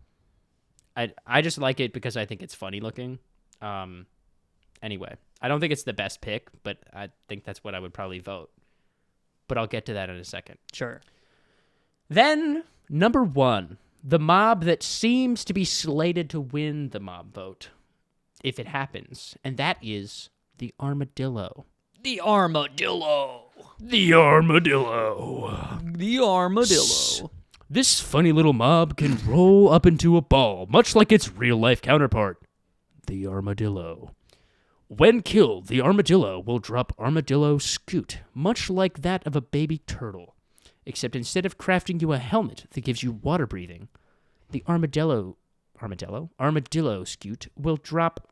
Speaker 2: I just like it because I think it's funny looking. Anyway, I don't think it's the best pick, but I think that's what I would probably vote. But I'll get to that in a second.
Speaker 1: Sure.
Speaker 2: Then, number 1, the mob that seems to be slated to win the mob vote, if it happens, and that is the armadillo.
Speaker 1: The armadillo.
Speaker 2: The armadillo.
Speaker 1: The armadillo.
Speaker 2: This funny little mob can roll up into a ball, much like its real-life counterpart, the armadillo. When killed, the armadillo will drop armadillo scoot, much like that of a baby turtle. Except instead of crafting you a helmet that gives you water breathing, the armadillo scoot will drop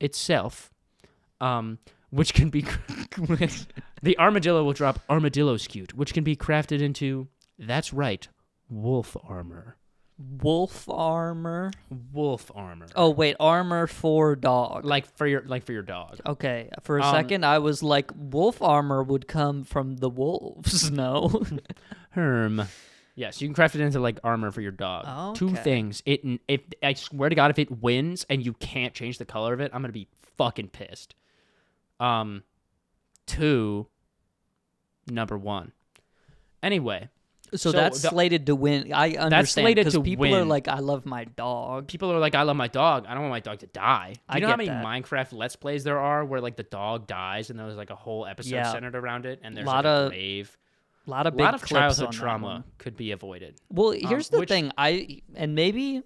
Speaker 2: itself, which can be... the armadillo will drop armadillo scoot, which can be crafted into... That's right, wolf armor.
Speaker 1: Wolf armor?
Speaker 2: Wolf armor.
Speaker 1: Oh, wait, armor for dog.
Speaker 2: Like for your dog.
Speaker 1: Okay, for a second I was like, wolf armor would come from the wolves. No.
Speaker 2: Yes, you can craft it into like armor for your dog.
Speaker 1: Okay.
Speaker 2: 2 things. If I swear to God, if it wins and you can't change the color of it, I'm gonna be fucking pissed. 2, number 1. Anyway.
Speaker 1: So that's slated to win. I understand because people are like, I love my dog.
Speaker 2: People are like, I love my dog. I don't want my dog to die. Do you know how many
Speaker 1: that.
Speaker 2: Minecraft Let's Plays there are where like the dog dies and there's like a whole episode centered around it and there's like a grave?
Speaker 1: A lot of
Speaker 2: childhood trauma could be avoided.
Speaker 1: Well, here's the thing. And maybe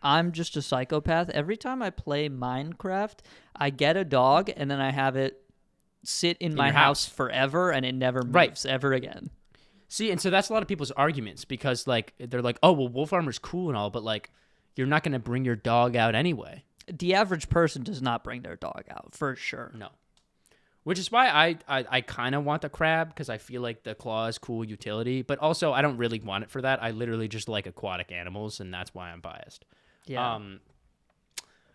Speaker 1: I'm just a psychopath. Every time I play Minecraft, I get a dog and then I have it sit in my house forever and it never moves ever again.
Speaker 2: See, and so that's a lot of people's arguments because, like, they're like, oh, well, wolf armor's cool and all, but, like, you're not going to bring your dog out anyway.
Speaker 1: The average person does not bring their dog out, for sure.
Speaker 2: No. Which is why I kind of want the crab because I feel like the claw is cool utility, but also I don't really want it for that. I literally just like aquatic animals, and that's why I'm biased.
Speaker 1: Yeah.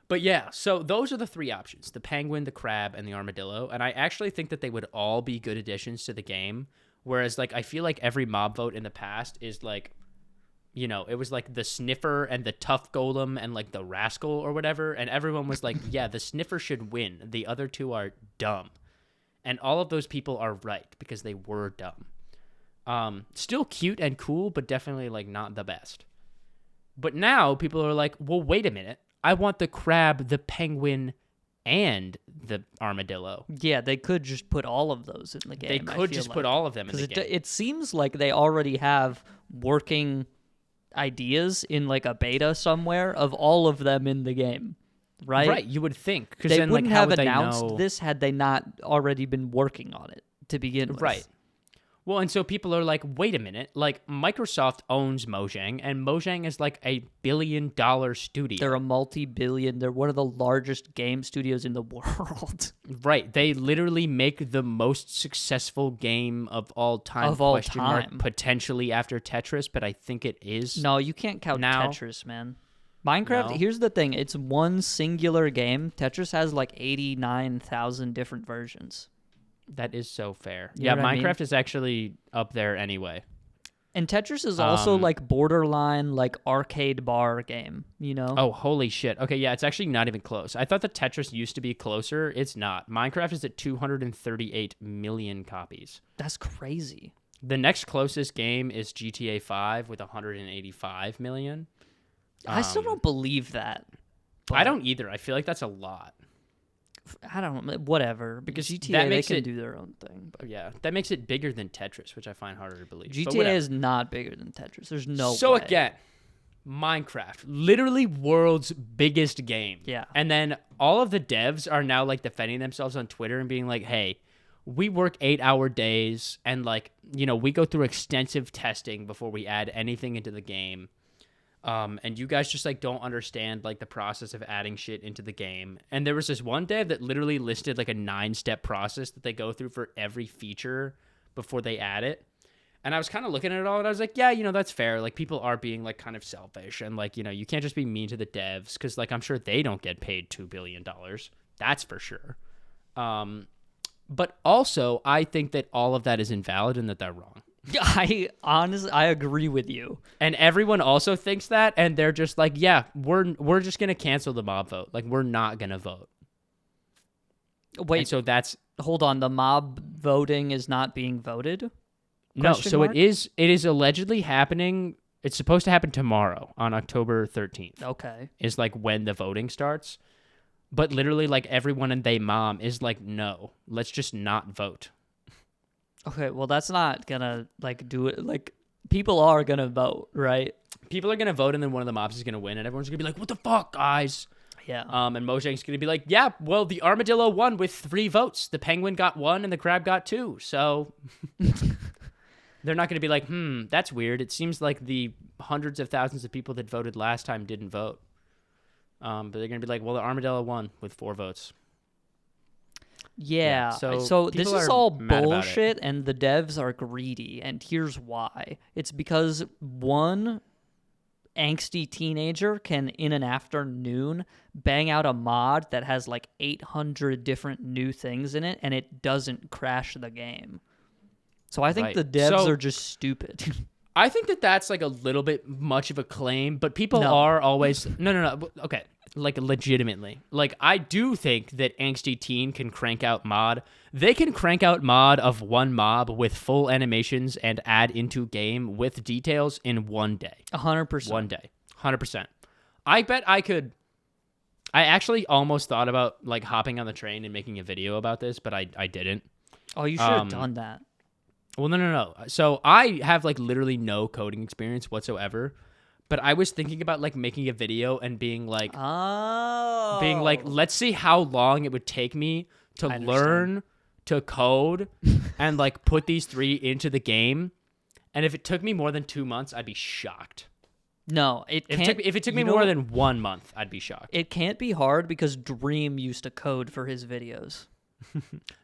Speaker 2: But yeah, so those are the 3 options, the penguin, the crab, and the armadillo, and I actually think that they would all be good additions to the game. Whereas, like, I feel like every mob vote in the past is, like, you know, it was, like, the sniffer and the tough golem and, like, the rascal or whatever. And everyone was like, yeah, the sniffer should win. The other 2 are dumb. And all of those people are right because they were dumb. Still cute and cool, but definitely, like, not the best. But now people are like, well, wait a minute. I want the crab, the penguin, and the armadillo.
Speaker 1: Yeah, they could just put all of those in the game.
Speaker 2: They could just put all of them in the game.
Speaker 1: It seems like they already have working ideas in like a beta somewhere of all of them in the game, right?
Speaker 2: Right, you would think.
Speaker 1: They
Speaker 2: then,
Speaker 1: wouldn't
Speaker 2: like, how
Speaker 1: have
Speaker 2: would
Speaker 1: announced
Speaker 2: they know?
Speaker 1: this had they not already been working on it to begin with.
Speaker 2: Right. Well, and so people are like, wait a minute, like Microsoft owns Mojang, and Mojang is like $1 billion studio.
Speaker 1: They're they're one of the largest game studios in the world.
Speaker 2: Right. They literally make the most successful game of all time.
Speaker 1: Of all time.
Speaker 2: Potentially after Tetris, but I think it is.
Speaker 1: No, you can't count
Speaker 2: now.
Speaker 1: Tetris, man. Minecraft,
Speaker 2: No.
Speaker 1: Here's the thing. It's one singular game. Tetris has like 89,000 different versions.
Speaker 2: That is so fair.
Speaker 1: You
Speaker 2: Yeah,
Speaker 1: know what I
Speaker 2: Minecraft
Speaker 1: mean?
Speaker 2: is actually up there anyway.
Speaker 1: And Tetris is also like borderline like arcade bar game, you know?
Speaker 2: Oh, holy shit. Okay, yeah, it's actually not even close. I thought that Tetris used to be closer. It's not. Minecraft is at 238 million copies.
Speaker 1: That's crazy.
Speaker 2: The next closest game is GTA 5 with 185 million.
Speaker 1: I still don't believe that.
Speaker 2: I don't either. I feel like that's a lot.
Speaker 1: I don't know, whatever. Because
Speaker 2: That
Speaker 1: GTA, they
Speaker 2: makes
Speaker 1: can
Speaker 2: it-
Speaker 1: do their own thing. But
Speaker 2: Yeah, that makes it bigger than Tetris, which I find harder to believe. But
Speaker 1: GTA
Speaker 2: whatever.
Speaker 1: is not bigger than Tetris. There's no
Speaker 2: So
Speaker 1: way.
Speaker 2: again, Minecraft, literally world's biggest game.
Speaker 1: Yeah.
Speaker 2: And then all of the devs are now like defending themselves on Twitter and being like, hey, we work 8-hour days and like, you know, we go through extensive testing before we add anything into the game. And you guys just like don't understand like the process of adding shit into the game. And there was this one dev that literally listed like a 9-step process that they go through for every feature before they add it. And I was kind of looking at it all and I was like, yeah, you know, that's fair. Like people are being like kind of selfish and like, you know, you can't just be mean to the devs because like I'm sure they don't get paid $2 billion. That's for sure. But also I think that all of that is invalid and that they're wrong.
Speaker 1: I agree with you.
Speaker 2: And everyone also thinks that, and they're just like, yeah, we're just gonna cancel the mob vote. Like we're not gonna vote.
Speaker 1: Wait,
Speaker 2: And so that's
Speaker 1: hold on. The mob voting is not being voted?
Speaker 2: no.
Speaker 1: Question
Speaker 2: So
Speaker 1: mark?
Speaker 2: it is allegedly happening. It's supposed to happen tomorrow on October 13th.
Speaker 1: Okay.
Speaker 2: Is like when the voting starts. But literally, like everyone and they mom is like, no, let's just not vote.
Speaker 1: Okay, well, that's not gonna, like, do it. Like, people are gonna vote, right?
Speaker 2: People are gonna vote, and then one of the mobs is gonna win, and everyone's gonna be like, what the fuck, guys?
Speaker 1: Yeah.
Speaker 2: And Mojang's going to be like, yeah, well, the armadillo won with 3 votes. The penguin got 1 and the crab got 2. So they're not going to be like, that's weird. It seems like the hundreds of thousands of people that voted last time didn't vote. But they're going to be like, well, the armadillo won with 4 votes.
Speaker 1: Yeah.
Speaker 2: so
Speaker 1: So this
Speaker 2: people
Speaker 1: is
Speaker 2: are
Speaker 1: all
Speaker 2: mad about it.
Speaker 1: bullshit, and the devs are greedy. And here's why. It's because one angsty teenager can, in an afternoon, bang out a mod that has like 800 different new things in it, and it doesn't crash the game. So I think
Speaker 2: Right.
Speaker 1: the devs
Speaker 2: So-
Speaker 1: are just stupid.
Speaker 2: I think that that's like a little bit much of a claim, but people
Speaker 1: No.
Speaker 2: are always no. Okay, like legitimately, like I do think that angsty teen can crank out mod. They can crank out mod of one mob with full animations and add into game with details in 1 day.
Speaker 1: 100%.
Speaker 2: 1 day, 100%. I bet I could. I actually almost thought about like hopping on the train and making a video about this, but I didn't.
Speaker 1: Oh, you should have done that.
Speaker 2: Well, no. So I have like literally no coding experience whatsoever, but I was thinking about like making a video and being like,
Speaker 1: Oh.
Speaker 2: let's see how long it would take me to
Speaker 1: I understand.
Speaker 2: learn to code and like put these 3 into the game. And if it took me more than 2 months, I'd be shocked.
Speaker 1: No, it can't.
Speaker 2: If it took me
Speaker 1: you know
Speaker 2: more
Speaker 1: what?
Speaker 2: than 1 month, I'd be shocked.
Speaker 1: It can't be hard because Dream used to code for his videos.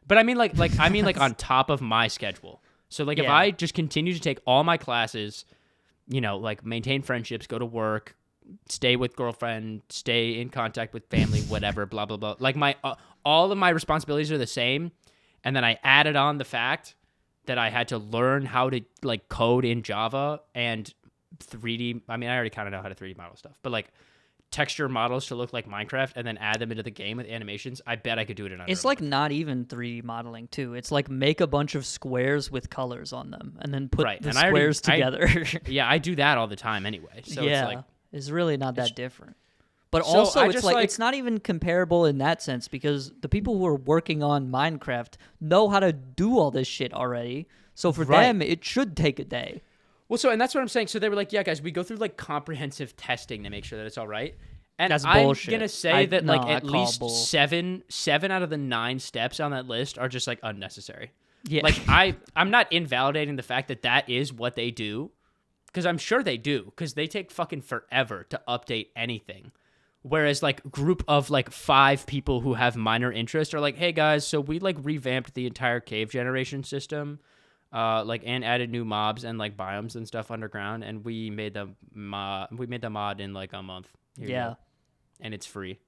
Speaker 2: But I mean like on top of my schedule. So like if
Speaker 1: Yeah.
Speaker 2: I just continue to take all my classes, you know, like maintain friendships, go to work, stay with girlfriend, stay in contact with family, whatever, blah blah blah. Like my all of my responsibilities are the same, and then I added on the fact that I had to learn how to like code in Java and 3D. I mean, I already kind of know how to 3D model stuff, but like texture models to look like Minecraft and then add them into the game with animations. I bet I could do it in under
Speaker 1: It's
Speaker 2: a
Speaker 1: like
Speaker 2: month.
Speaker 1: not even 3D modeling too. It's like make a bunch of squares with colors on them and then put
Speaker 2: Right,
Speaker 1: the
Speaker 2: and I already-
Speaker 1: squares together.
Speaker 2: Yeah, I do that all the time anyway. So
Speaker 1: yeah,
Speaker 2: it's like
Speaker 1: it's really not that different. But
Speaker 2: So
Speaker 1: also,
Speaker 2: I
Speaker 1: it's
Speaker 2: just,
Speaker 1: like
Speaker 2: like-
Speaker 1: it's not even comparable in that sense because the people who are working on Minecraft know how to do all this shit already. So for
Speaker 2: Right.
Speaker 1: them, it should take a day.
Speaker 2: Well, so and that's what I'm saying. So they were like, "Yeah, guys, we go through like comprehensive testing to make sure that it's all right." And
Speaker 1: That's
Speaker 2: I'm
Speaker 1: bullshit.
Speaker 2: gonna say
Speaker 1: I-
Speaker 2: that
Speaker 1: no,
Speaker 2: like
Speaker 1: I
Speaker 2: at
Speaker 1: call
Speaker 2: least
Speaker 1: bull.
Speaker 2: seven out of the 9 steps on that list are just like unnecessary.
Speaker 1: Yeah.
Speaker 2: Like I'm not invalidating the fact that that is what they do, because I'm sure they do, because they take fucking forever to update anything. Whereas like group of like 5 people who have minor interest are like, hey guys, so we like revamped the entire cave generation system, like and added new mobs and like biomes and stuff underground, and we made the mod in like a month. Here you go. And it's free.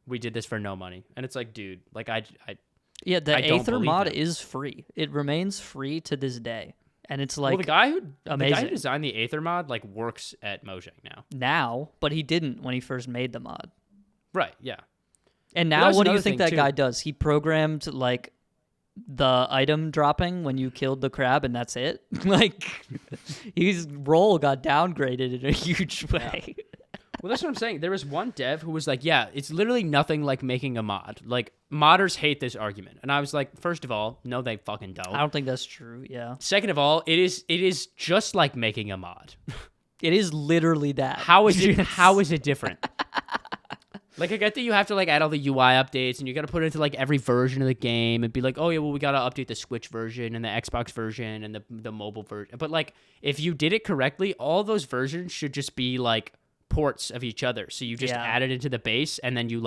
Speaker 2: We did this for no money, and it's like, dude, like the
Speaker 1: Aether mod is free. It remains free to this day. And it's like,
Speaker 2: well, the guy who designed the Aether mod like works at Mojang now,
Speaker 1: but he didn't when he first made the mod.
Speaker 2: Right? Yeah.
Speaker 1: And now, what do you think that guy does? He programmed like the item dropping when you killed the crab, and that's it. Like his role got downgraded in a huge way.
Speaker 2: Yeah. Well, that's what I'm saying. There was one dev who was like, yeah, it's literally nothing like making a mod. Like, modders hate this argument. And I was like, first of all, no, they fucking don't.
Speaker 1: I don't think that's true, yeah.
Speaker 2: Second of all, it is just like making a mod.
Speaker 1: It is literally that.
Speaker 2: How is it different? Like, I get that you have to, like, add all the UI updates, and you got to put it into, like, every version of the game and be like, oh, yeah, well, we got to update the Switch version and the Xbox version and the mobile version. But, like, if you did it correctly, all those versions should just be, like, ports of each other. So you just add it into the base, and then you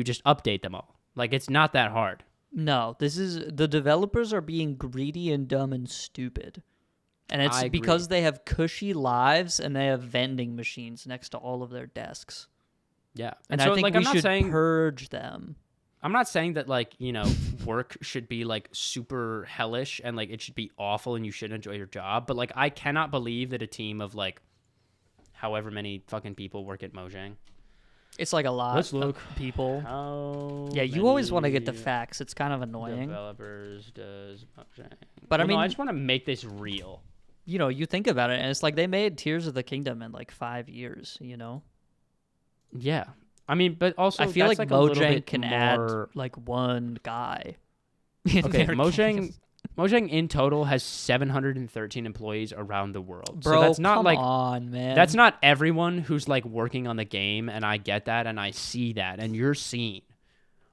Speaker 2: just update them all. Like, it's not that hard.
Speaker 1: No, the developers are being greedy and dumb and stupid. And it's because they have cushy lives and they have vending machines next to all of their desks.
Speaker 2: Yeah.
Speaker 1: And so, I think we should purge them.
Speaker 2: I'm not saying that, like, you know, work should be, like, super hellish and, like, it should be awful and you shouldn't enjoy your job. But, like, I cannot believe that a team of, like, however many fucking people work at Mojang.
Speaker 1: It's like a lot of people. You always want to get the facts. It's kind of annoying.
Speaker 2: Developers does Mojang.
Speaker 1: But I mean,
Speaker 2: I just want to make this real.
Speaker 1: You know, you think about it, and it's like they made Tears of the Kingdom in like 5 years, you know?
Speaker 2: Yeah. I mean, but also
Speaker 1: I feel like Mojang can add like one guy.
Speaker 2: Okay, Mojang in total has 713 employees around the world.
Speaker 1: Bro,
Speaker 2: so that's not
Speaker 1: come
Speaker 2: like
Speaker 1: on, man.
Speaker 2: That's not everyone who's like working on the game, and I get that and I see that and you're seen.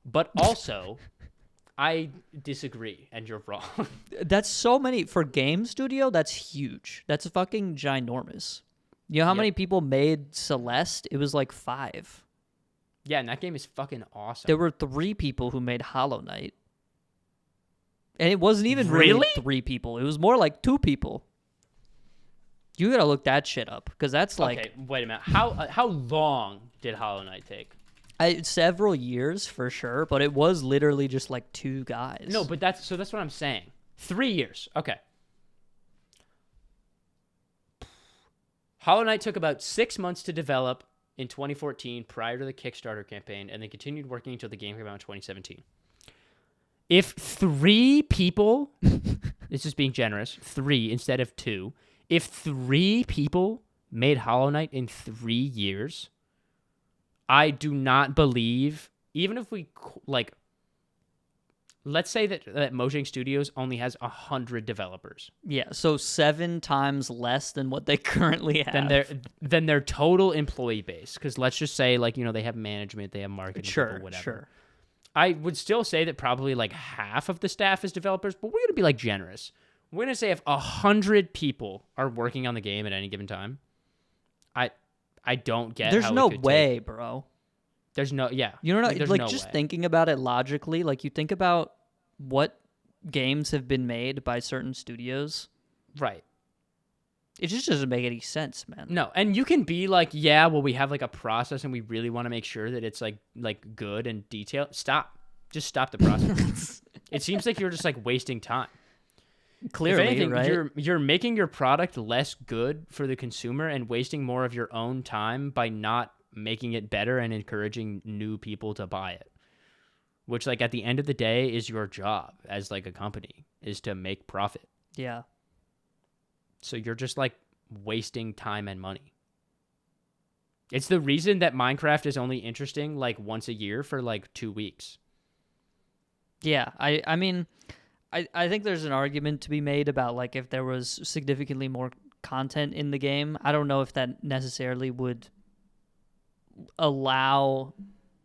Speaker 2: But also I disagree and you're wrong.
Speaker 1: That's so many for game studio, that's huge. That's fucking ginormous. You know how many people made Celeste? It was like 5.
Speaker 2: Yeah, and that game is fucking awesome.
Speaker 1: There were 3 people who made Hollow Knight. And it wasn't even really 3 people. It was more like 2 people. You gotta look that shit up, because that's like...
Speaker 2: Okay, wait a minute. How long did Hollow Knight take?
Speaker 1: Several years, for sure, but it was literally just like 2 guys.
Speaker 2: No, but that's what I'm saying. 3 years. Okay. Hollow Knight took about 6 months to develop in 2014 prior to the Kickstarter campaign, and they continued working until the game came out in 2017. If 3 people, this is being generous, 3 instead of 2, if 3 people made Hollow Knight in 3 years, I do not believe, even if we, like, let's say that Mojang Studios only has 100 developers.
Speaker 1: Yeah, so 7 times less than what they currently have.
Speaker 2: Than their total employee base, because let's just say, like, you know, they have management, they have marketing, people, whatever. Sure. I would still say that probably like half of the staff is developers, but we're going to be like generous. We're going to say if 100 people are working on the game at any given time, I don't get
Speaker 1: There's
Speaker 2: how
Speaker 1: no
Speaker 2: it could
Speaker 1: way,
Speaker 2: take.
Speaker 1: bro.
Speaker 2: There's no, yeah.
Speaker 1: You don't know, like
Speaker 2: no
Speaker 1: just
Speaker 2: way.
Speaker 1: thinking about it logically, like you think about what games have been made by certain studios.
Speaker 2: Right.
Speaker 1: It just doesn't make any sense, man.
Speaker 2: No, and you can be like, yeah, well, we have like a process and we really want to make sure that it's like good and detailed. Stop. Just stop the process. It seems like you're just like wasting time.
Speaker 1: Clearly,
Speaker 2: if anything,
Speaker 1: right?
Speaker 2: You're making your product less good for the consumer and wasting more of your own time by not making it better and encouraging new people to buy it. Which, like, at the end of the day is your job as like a company, is to make profit.
Speaker 1: Yeah.
Speaker 2: So you're just like wasting time and money. It's the reason that Minecraft is only interesting like once a year for like 2 weeks.
Speaker 1: Yeah, I mean, I think there's an argument to be made about like if there was significantly more content in the game. I don't know if that necessarily would allow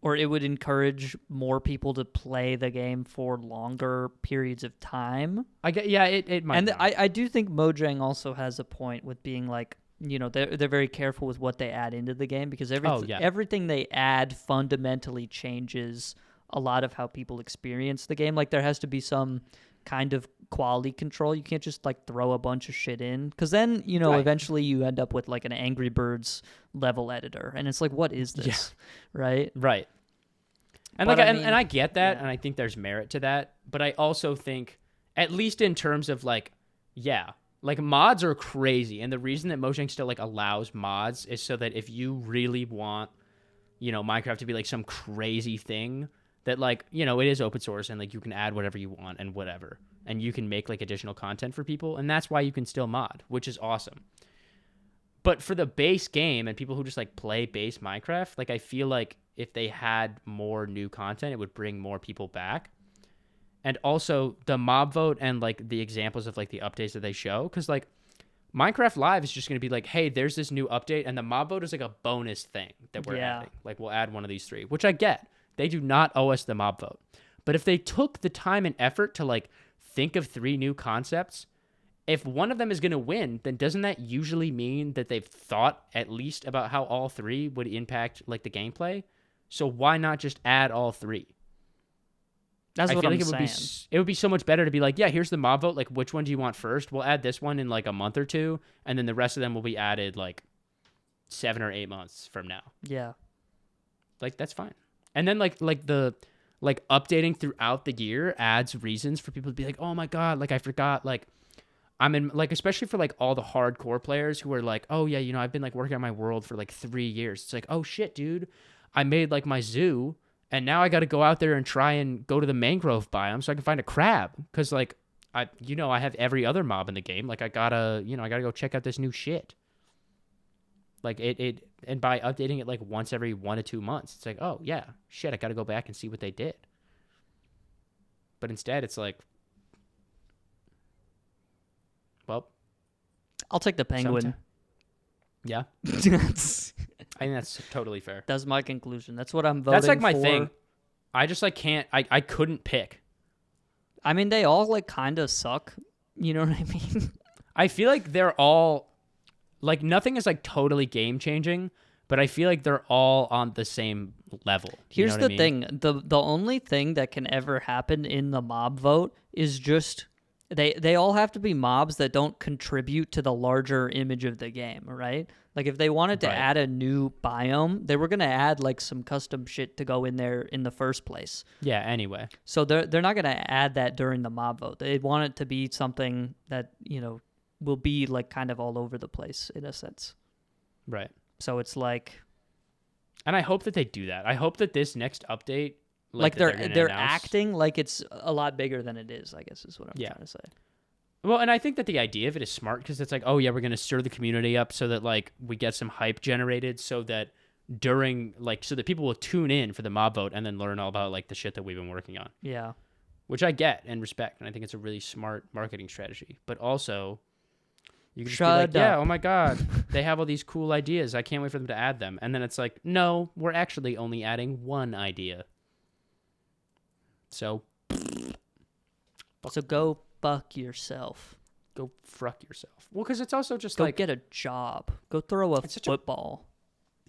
Speaker 1: or it would encourage more people to play the game for longer periods of time.
Speaker 2: It might.
Speaker 1: And I do think Mojang also has a point with being like, you know, they're very careful with what they add into the game because everything they add fundamentally changes a lot of how people experience the game. Like there has to be some kind of quality control. You can't just like throw a bunch of shit in because then, you know, eventually you end up with like an Angry Birds level editor and it's like, what is this? Right.
Speaker 2: And
Speaker 1: but
Speaker 2: like, and I get that. And I think there's merit to that, but I also think at least in terms of like, like mods are crazy. And the reason that Mojang still like allows mods is so that if you really want, you know, Minecraft to be like some crazy thing that like, you know, it is open source and like you can add whatever you want and whatever. And you can make like additional content for people. And that's why you can still mod, which is awesome. But for the base game and people who just like play base Minecraft, like I feel like if they had more new content, it would bring more people back. And also the mob vote and like the examples of like the updates that they show. Cause like Minecraft Live is just going to be like, hey, there's this new update. And the mob vote is like a bonus thing that we're adding. Like we'll add one of these 3, which I get. They do not owe us the mob vote. But if they took the time and effort to like think of 3 new concepts, if one of them is going to win, then doesn't that usually mean that they've thought at least about how all 3 would impact like the gameplay? So why not just add all 3?
Speaker 1: That's what I'm saying.
Speaker 2: It would be so much better to be like, yeah, here's the mob vote. Like, which one do you want first? We'll add this one in like a month or 2, and then the rest of them will be added like 7 or 8 months from now.
Speaker 1: Yeah,
Speaker 2: like that's fine. And then like the updating throughout the year adds reasons for people to be like, oh my god, like I forgot, like I'm in like especially for like all the hardcore players who are like, oh yeah, you know, I've been like working on my world for like 3 years. It's like, oh shit, dude, I made like my zoo. And now I got to go out there and try and go to the mangrove biome so I can find a crab. Because, like, I have every other mob in the game. Like, I gotta go check out this new shit. Like, and by updating it, like, once every 1 to 2 months, it's like, oh, yeah, shit, I got to go back and see what they did. But instead, it's like, well.
Speaker 1: I'll take the penguin.
Speaker 2: Yeah. I think that's totally fair.
Speaker 1: That's my conclusion. That's what I'm voting for.
Speaker 2: That's like my thing. I just like can't. I couldn't pick.
Speaker 1: I mean, they all like kind of suck. You know what I mean?
Speaker 2: I feel like they're all like nothing is like totally game changing, but I feel like they're all on the same level.
Speaker 1: Here's the thing: the only thing that can ever happen in the mob vote is just they all have to be mobs that don't contribute to the larger image of the game, right? Like if they wanted to add a new biome, they were going to add like some custom shit to go in there in the first place.
Speaker 2: Yeah, anyway.
Speaker 1: So they're not going to add that during the mob vote. They want it to be something that, you know, will be like kind of all over the place in a sense.
Speaker 2: Right.
Speaker 1: So it's like,
Speaker 2: and I hope that they do that. I hope that this next update
Speaker 1: like they're acting like it's a lot bigger than it is, I guess is what I'm trying to say.
Speaker 2: Well, and I think that the idea of it is smart because it's like, oh yeah, we're going to stir the community up so that like we get some hype generated so that so that people will tune in for the mob vote and then learn all about like the shit that we've been working on.
Speaker 1: Yeah.
Speaker 2: Which I get and respect. And I think it's a really smart marketing strategy. But also you can just be like, yeah, oh my God, they have all these cool ideas. I can't wait for them to add them. And then it's like, no, we're actually only adding one idea. So
Speaker 1: go fuck yourself.
Speaker 2: Go fruck yourself. Well, because it's also just
Speaker 1: go
Speaker 2: like
Speaker 1: get a job. Go throw a football.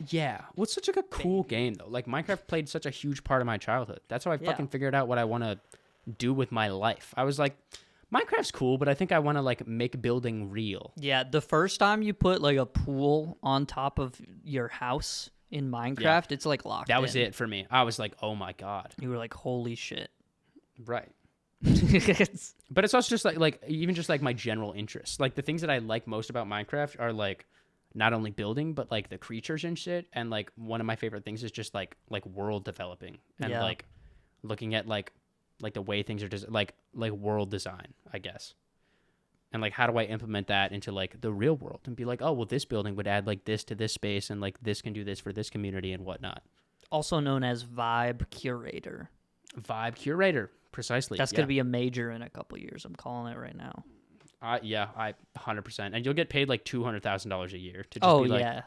Speaker 2: Yeah. Well, it's such like a cool game though. Like Minecraft played such a huge part of my childhood. That's how I fucking figured out what I want to do with my life. I was like, Minecraft's cool, but I think I want to like make building real.
Speaker 1: Yeah. The first time you put like a pool on top of your house in Minecraft, it's like locked in.
Speaker 2: That was it for me. I was like, oh my God.
Speaker 1: You were like, holy shit.
Speaker 2: Right. But it's also just like even just like my general interests. Like the things that I like most about Minecraft are like not only building but like the creatures and shit. And like one of my favorite things is just like world developing and like looking at like the way things are just like world design, I guess. And like how do I implement that into like the real world and be like, oh well, this building would add like this to this space and like this can do this for this community and whatnot.
Speaker 1: Also known as vibe curator.
Speaker 2: Vibe curator. Precisely.
Speaker 1: That's going to be a major in a couple years. I'm calling it right now.
Speaker 2: Yeah, I 100%. And you'll get paid like $200,000 a year to just
Speaker 1: Oh
Speaker 2: be like,
Speaker 1: yeah,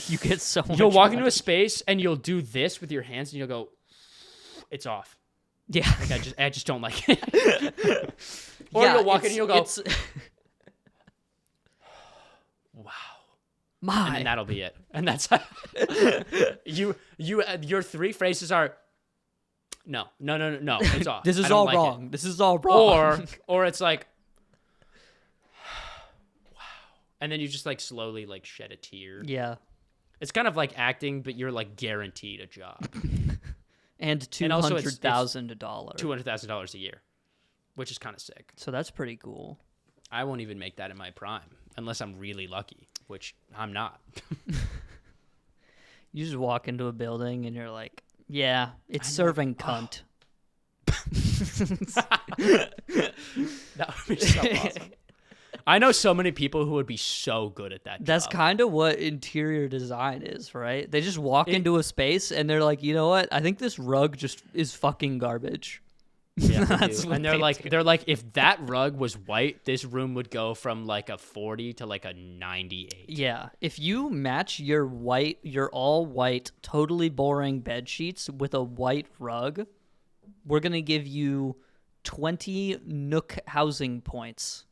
Speaker 1: you get so much.
Speaker 2: you'll walk into
Speaker 1: money.
Speaker 2: a space and you'll do this with your hands and you'll go, it's off.
Speaker 1: Yeah,
Speaker 2: Like I just don't like it. Or
Speaker 1: Yeah,
Speaker 2: you'll walk in and you'll go,
Speaker 1: it's-
Speaker 2: wow.
Speaker 1: My.
Speaker 2: And that'll be it. And that's your three phrases are no, it's off.
Speaker 1: This
Speaker 2: I
Speaker 1: is
Speaker 2: don't
Speaker 1: all
Speaker 2: like
Speaker 1: wrong.
Speaker 2: it.
Speaker 1: This is all wrong.
Speaker 2: Or it's like wow. And then you just like slowly like shed a tear.
Speaker 1: Yeah,
Speaker 2: It's kind of like acting, but you're like guaranteed a job.
Speaker 1: and
Speaker 2: also it's
Speaker 1: $200,000.
Speaker 2: $200,000 a year, which is kind of sick.
Speaker 1: So that's pretty cool.
Speaker 2: I won't even make that in my prime unless I'm really lucky, which I'm not.
Speaker 1: You just walk into a building and you're like, yeah, it's serving cunt.
Speaker 2: That would be so awesome. I know so many people who would be so good at that
Speaker 1: That's
Speaker 2: job.
Speaker 1: kind of what interior design is, right? They just walk into a space and they're like, you know what? I think this rug just is fucking garbage.
Speaker 2: Yeah, they
Speaker 1: That's
Speaker 2: do.
Speaker 1: what
Speaker 2: And
Speaker 1: they
Speaker 2: they're like, if that rug was white, this room would go from like a 40 to like a 98.
Speaker 1: Yeah, if you match your all white, totally boring bed sheets with a white rug, we're gonna give you 20 Nook housing points.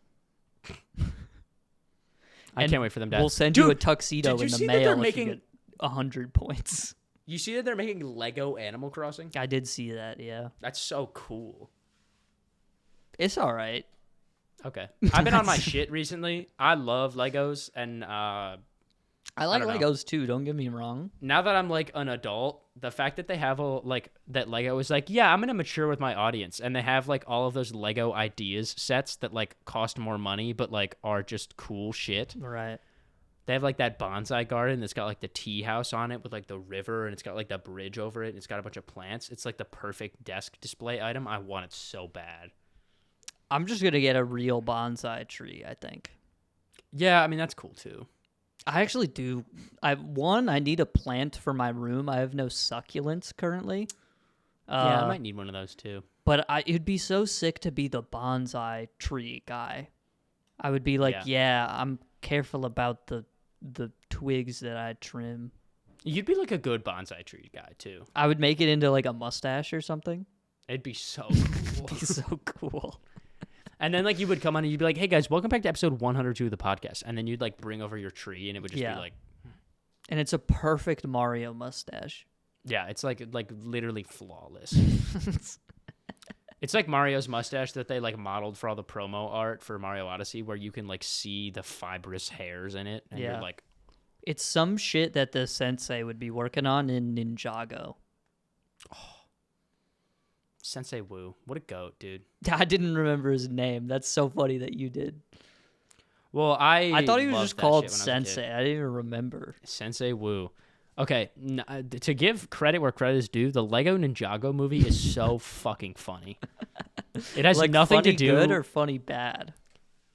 Speaker 2: I can't wait for them to.
Speaker 1: We'll send
Speaker 2: Dude,
Speaker 1: you a tuxedo
Speaker 2: did you
Speaker 1: in the
Speaker 2: see that they're
Speaker 1: mail if
Speaker 2: making-
Speaker 1: you get 100 points.
Speaker 2: You see that they're making Lego Animal Crossing?
Speaker 1: I did see that. Yeah,
Speaker 2: That's so cool.
Speaker 1: it's all right.
Speaker 2: Okay, I've been on my shit recently. I love Legos, and
Speaker 1: I like
Speaker 2: don't know.
Speaker 1: Legos too. Don't get me wrong.
Speaker 2: now that I'm like an adult, the fact that they have that Lego is like, yeah, I'm gonna mature with my audience, and they have like all of those Lego ideas sets that like cost more money, but like are just cool shit.
Speaker 1: Right.
Speaker 2: They have like that bonsai garden that's got like the tea house on it with like the river, and it's got like the bridge over it, and it's got a bunch of plants. It's like the perfect desk display item. I want it so bad.
Speaker 1: I'm just gonna get a real bonsai tree, I think.
Speaker 2: Yeah, I mean that's cool too.
Speaker 1: I actually do. I need a plant for my room. I have no succulents currently.
Speaker 2: Yeah, I might need one of those too.
Speaker 1: But it'd be so sick to be the bonsai tree guy. I would be like, yeah I'm careful about the twigs that I trim.
Speaker 2: You'd be like a good bonsai tree guy too.
Speaker 1: I would make it into like a mustache or something.
Speaker 2: It'd be so cool.
Speaker 1: It'd be so cool.
Speaker 2: And then like you would come on and you'd be like, hey guys, welcome back to episode 102 of the podcast. And then you'd like bring over your tree and it would just be like,
Speaker 1: And it's a perfect Mario mustache.
Speaker 2: yeah, it's like literally flawless. It's like Mario's mustache that they like modeled for all the promo art for Mario Odyssey, where you can like see the fibrous hairs in it. And you're like,
Speaker 1: It's some shit that the sensei would be working on in Ninjago.
Speaker 2: Sensei Wu, what a goat, dude.
Speaker 1: I didn't remember his name. That's so funny that you did.
Speaker 2: Well, I
Speaker 1: thought he was
Speaker 2: loved
Speaker 1: just
Speaker 2: that
Speaker 1: called
Speaker 2: shit when I was a kid.
Speaker 1: Sensei. I didn't even remember.
Speaker 2: Sensei Wu. Okay, to give credit where credit is due, the Lego Ninjago movie is so fucking funny. It has
Speaker 1: Like
Speaker 2: nothing
Speaker 1: funny
Speaker 2: to do.
Speaker 1: good or funny bad.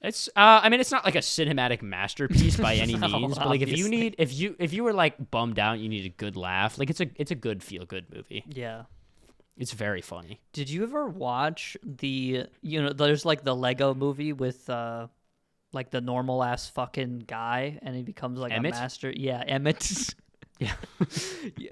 Speaker 2: It's I mean it's not like a cinematic masterpiece by any
Speaker 1: No,
Speaker 2: means, but like
Speaker 1: obviously.
Speaker 2: if you were like bummed out, you need a good laugh. Like it's a good feel good movie.
Speaker 1: Yeah.
Speaker 2: It's very funny.
Speaker 1: Did you ever watch there's like the Lego movie with like the normal ass fucking guy and he becomes like
Speaker 2: Emmett?
Speaker 1: a master. Yeah, Emmett.
Speaker 2: Yeah.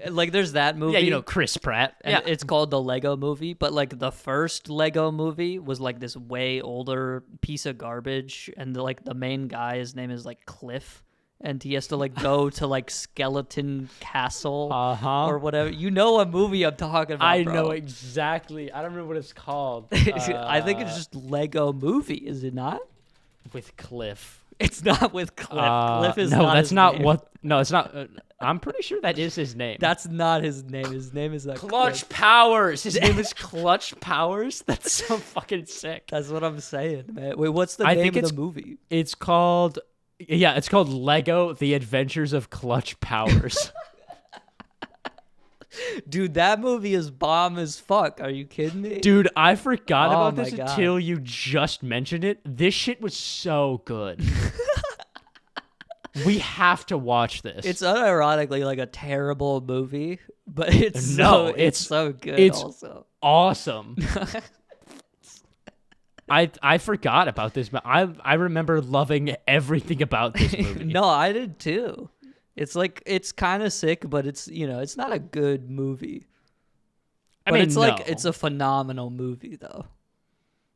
Speaker 1: Like there's that movie.
Speaker 2: Yeah, Chris Pratt.
Speaker 1: And
Speaker 2: Yeah.
Speaker 1: it's called the Lego movie, but like the first Lego movie was like this way older piece of garbage, and the main guy, his name is like Cliff, and he has to like go to like Skeleton Castle or whatever. You know what movie I'm talking about?
Speaker 2: I
Speaker 1: bro.
Speaker 2: know exactly. I don't remember what it's called.
Speaker 1: I think it's just Lego movie, is it not?
Speaker 2: With Cliff.
Speaker 1: It's not with Cliff. Cliff is
Speaker 2: no,
Speaker 1: not
Speaker 2: that's
Speaker 1: his
Speaker 2: not
Speaker 1: name.
Speaker 2: what. No, it's not. I'm pretty sure that is his name.
Speaker 1: That's not his name. His name is
Speaker 2: Clutch
Speaker 1: Cliff.
Speaker 2: Powers. His name is Clutch Powers. That's so fucking sick.
Speaker 1: That's what I'm saying, man. Wait, what's the
Speaker 2: I
Speaker 1: name
Speaker 2: think
Speaker 1: of
Speaker 2: it's
Speaker 1: the movie?
Speaker 2: It's called. Yeah, it's called Lego: The Adventures of Clutch Powers.
Speaker 1: Dude, that movie is bomb as fuck. Are you kidding me?
Speaker 2: Dude, I forgot
Speaker 1: Oh
Speaker 2: about
Speaker 1: my
Speaker 2: this
Speaker 1: God.
Speaker 2: until you just mentioned it. This shit was so good. We have to watch this.
Speaker 1: It's unironically like a terrible movie, but it's
Speaker 2: No,
Speaker 1: so, it's so good
Speaker 2: it's
Speaker 1: also.
Speaker 2: awesome. I forgot about this, but I remember loving everything about this movie.
Speaker 1: No, I did too. It's like it's kind of sick, but it's it's not a good movie. But it's like it's a phenomenal movie though.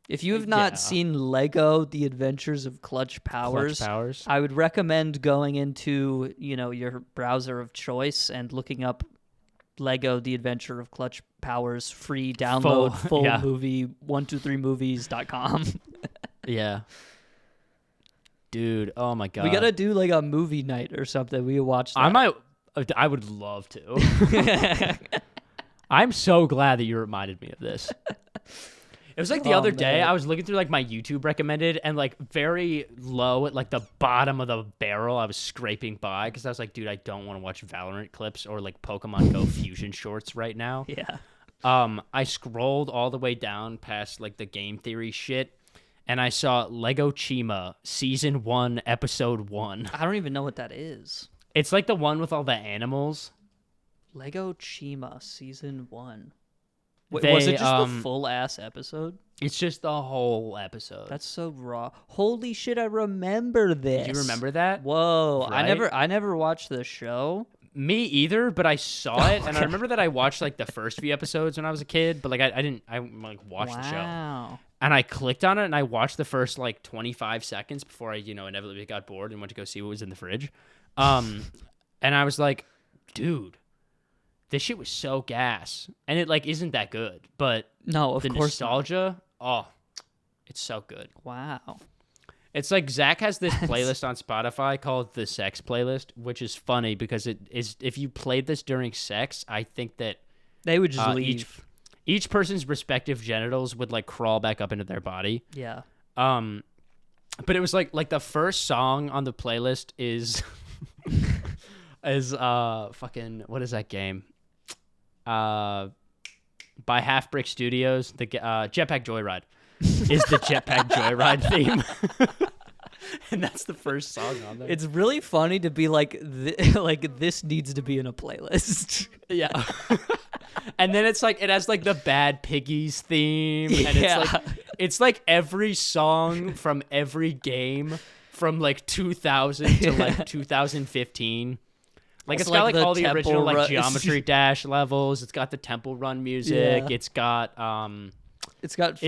Speaker 1: If you have not seen Lego: The Adventures of Clutch Powers, I would recommend going into your browser of choice and looking up Lego: The Adventure of Clutch Powers free download full movie 123movies.com.
Speaker 2: Yeah. Dude, oh my god.
Speaker 1: We gotta do like a movie night or something. We watch that.
Speaker 2: I would love to. I'm so glad that you reminded me of this. It was like the other day, I was looking through like my YouTube recommended and like very low at like the bottom of the barrel, I was scraping by because I was like, dude, I don't want to watch Valorant clips or like Pokemon Go Fusion shorts right now.
Speaker 1: Yeah.
Speaker 2: I scrolled all the way down past like the game theory shit and I saw Lego Chima Season 1, Episode 1.
Speaker 1: I don't even know what that is.
Speaker 2: It's like the one with all the animals.
Speaker 1: Lego Chima Season 1. Wait, was it just the full ass episode?
Speaker 2: It's just the whole episode.
Speaker 1: That's so raw. Holy shit, I remember this.
Speaker 2: Do you remember that?
Speaker 1: Whoa.
Speaker 2: Right?
Speaker 1: I never watched the show.
Speaker 2: Me either, but I saw it, and I remember that I watched like the first few episodes when I was a kid, but like I didn't watch the show. And I clicked on it and I watched the first like 25 seconds before I, inevitably got bored and went to go see what was in the fridge. And I was like, dude, this shit was so gas. And it like isn't that good, but
Speaker 1: no, of
Speaker 2: the
Speaker 1: course
Speaker 2: nostalgia, it's so good.
Speaker 1: Wow.
Speaker 2: It's like Zach has this playlist on Spotify called the Sex Playlist, which is funny because it is if you played this during sex, I think that
Speaker 1: they would just leave.
Speaker 2: Each person's respective genitals would like crawl back up into their body.
Speaker 1: Yeah.
Speaker 2: But it was like the first song on the playlist is fucking what is that game? By Half Brick Studios, the Jetpack Joyride is the Jetpack Joyride theme. And that's the first song on there.
Speaker 1: It's really funny to be like this needs to be in a playlist.
Speaker 2: Yeah. And then it's like it has like the Bad Piggies theme and it's like every song from every game from like 2000 to like 2015. Like it's got like all the original like Geometry Dash levels. It's got the Temple Run music. Yeah. It's got fucking,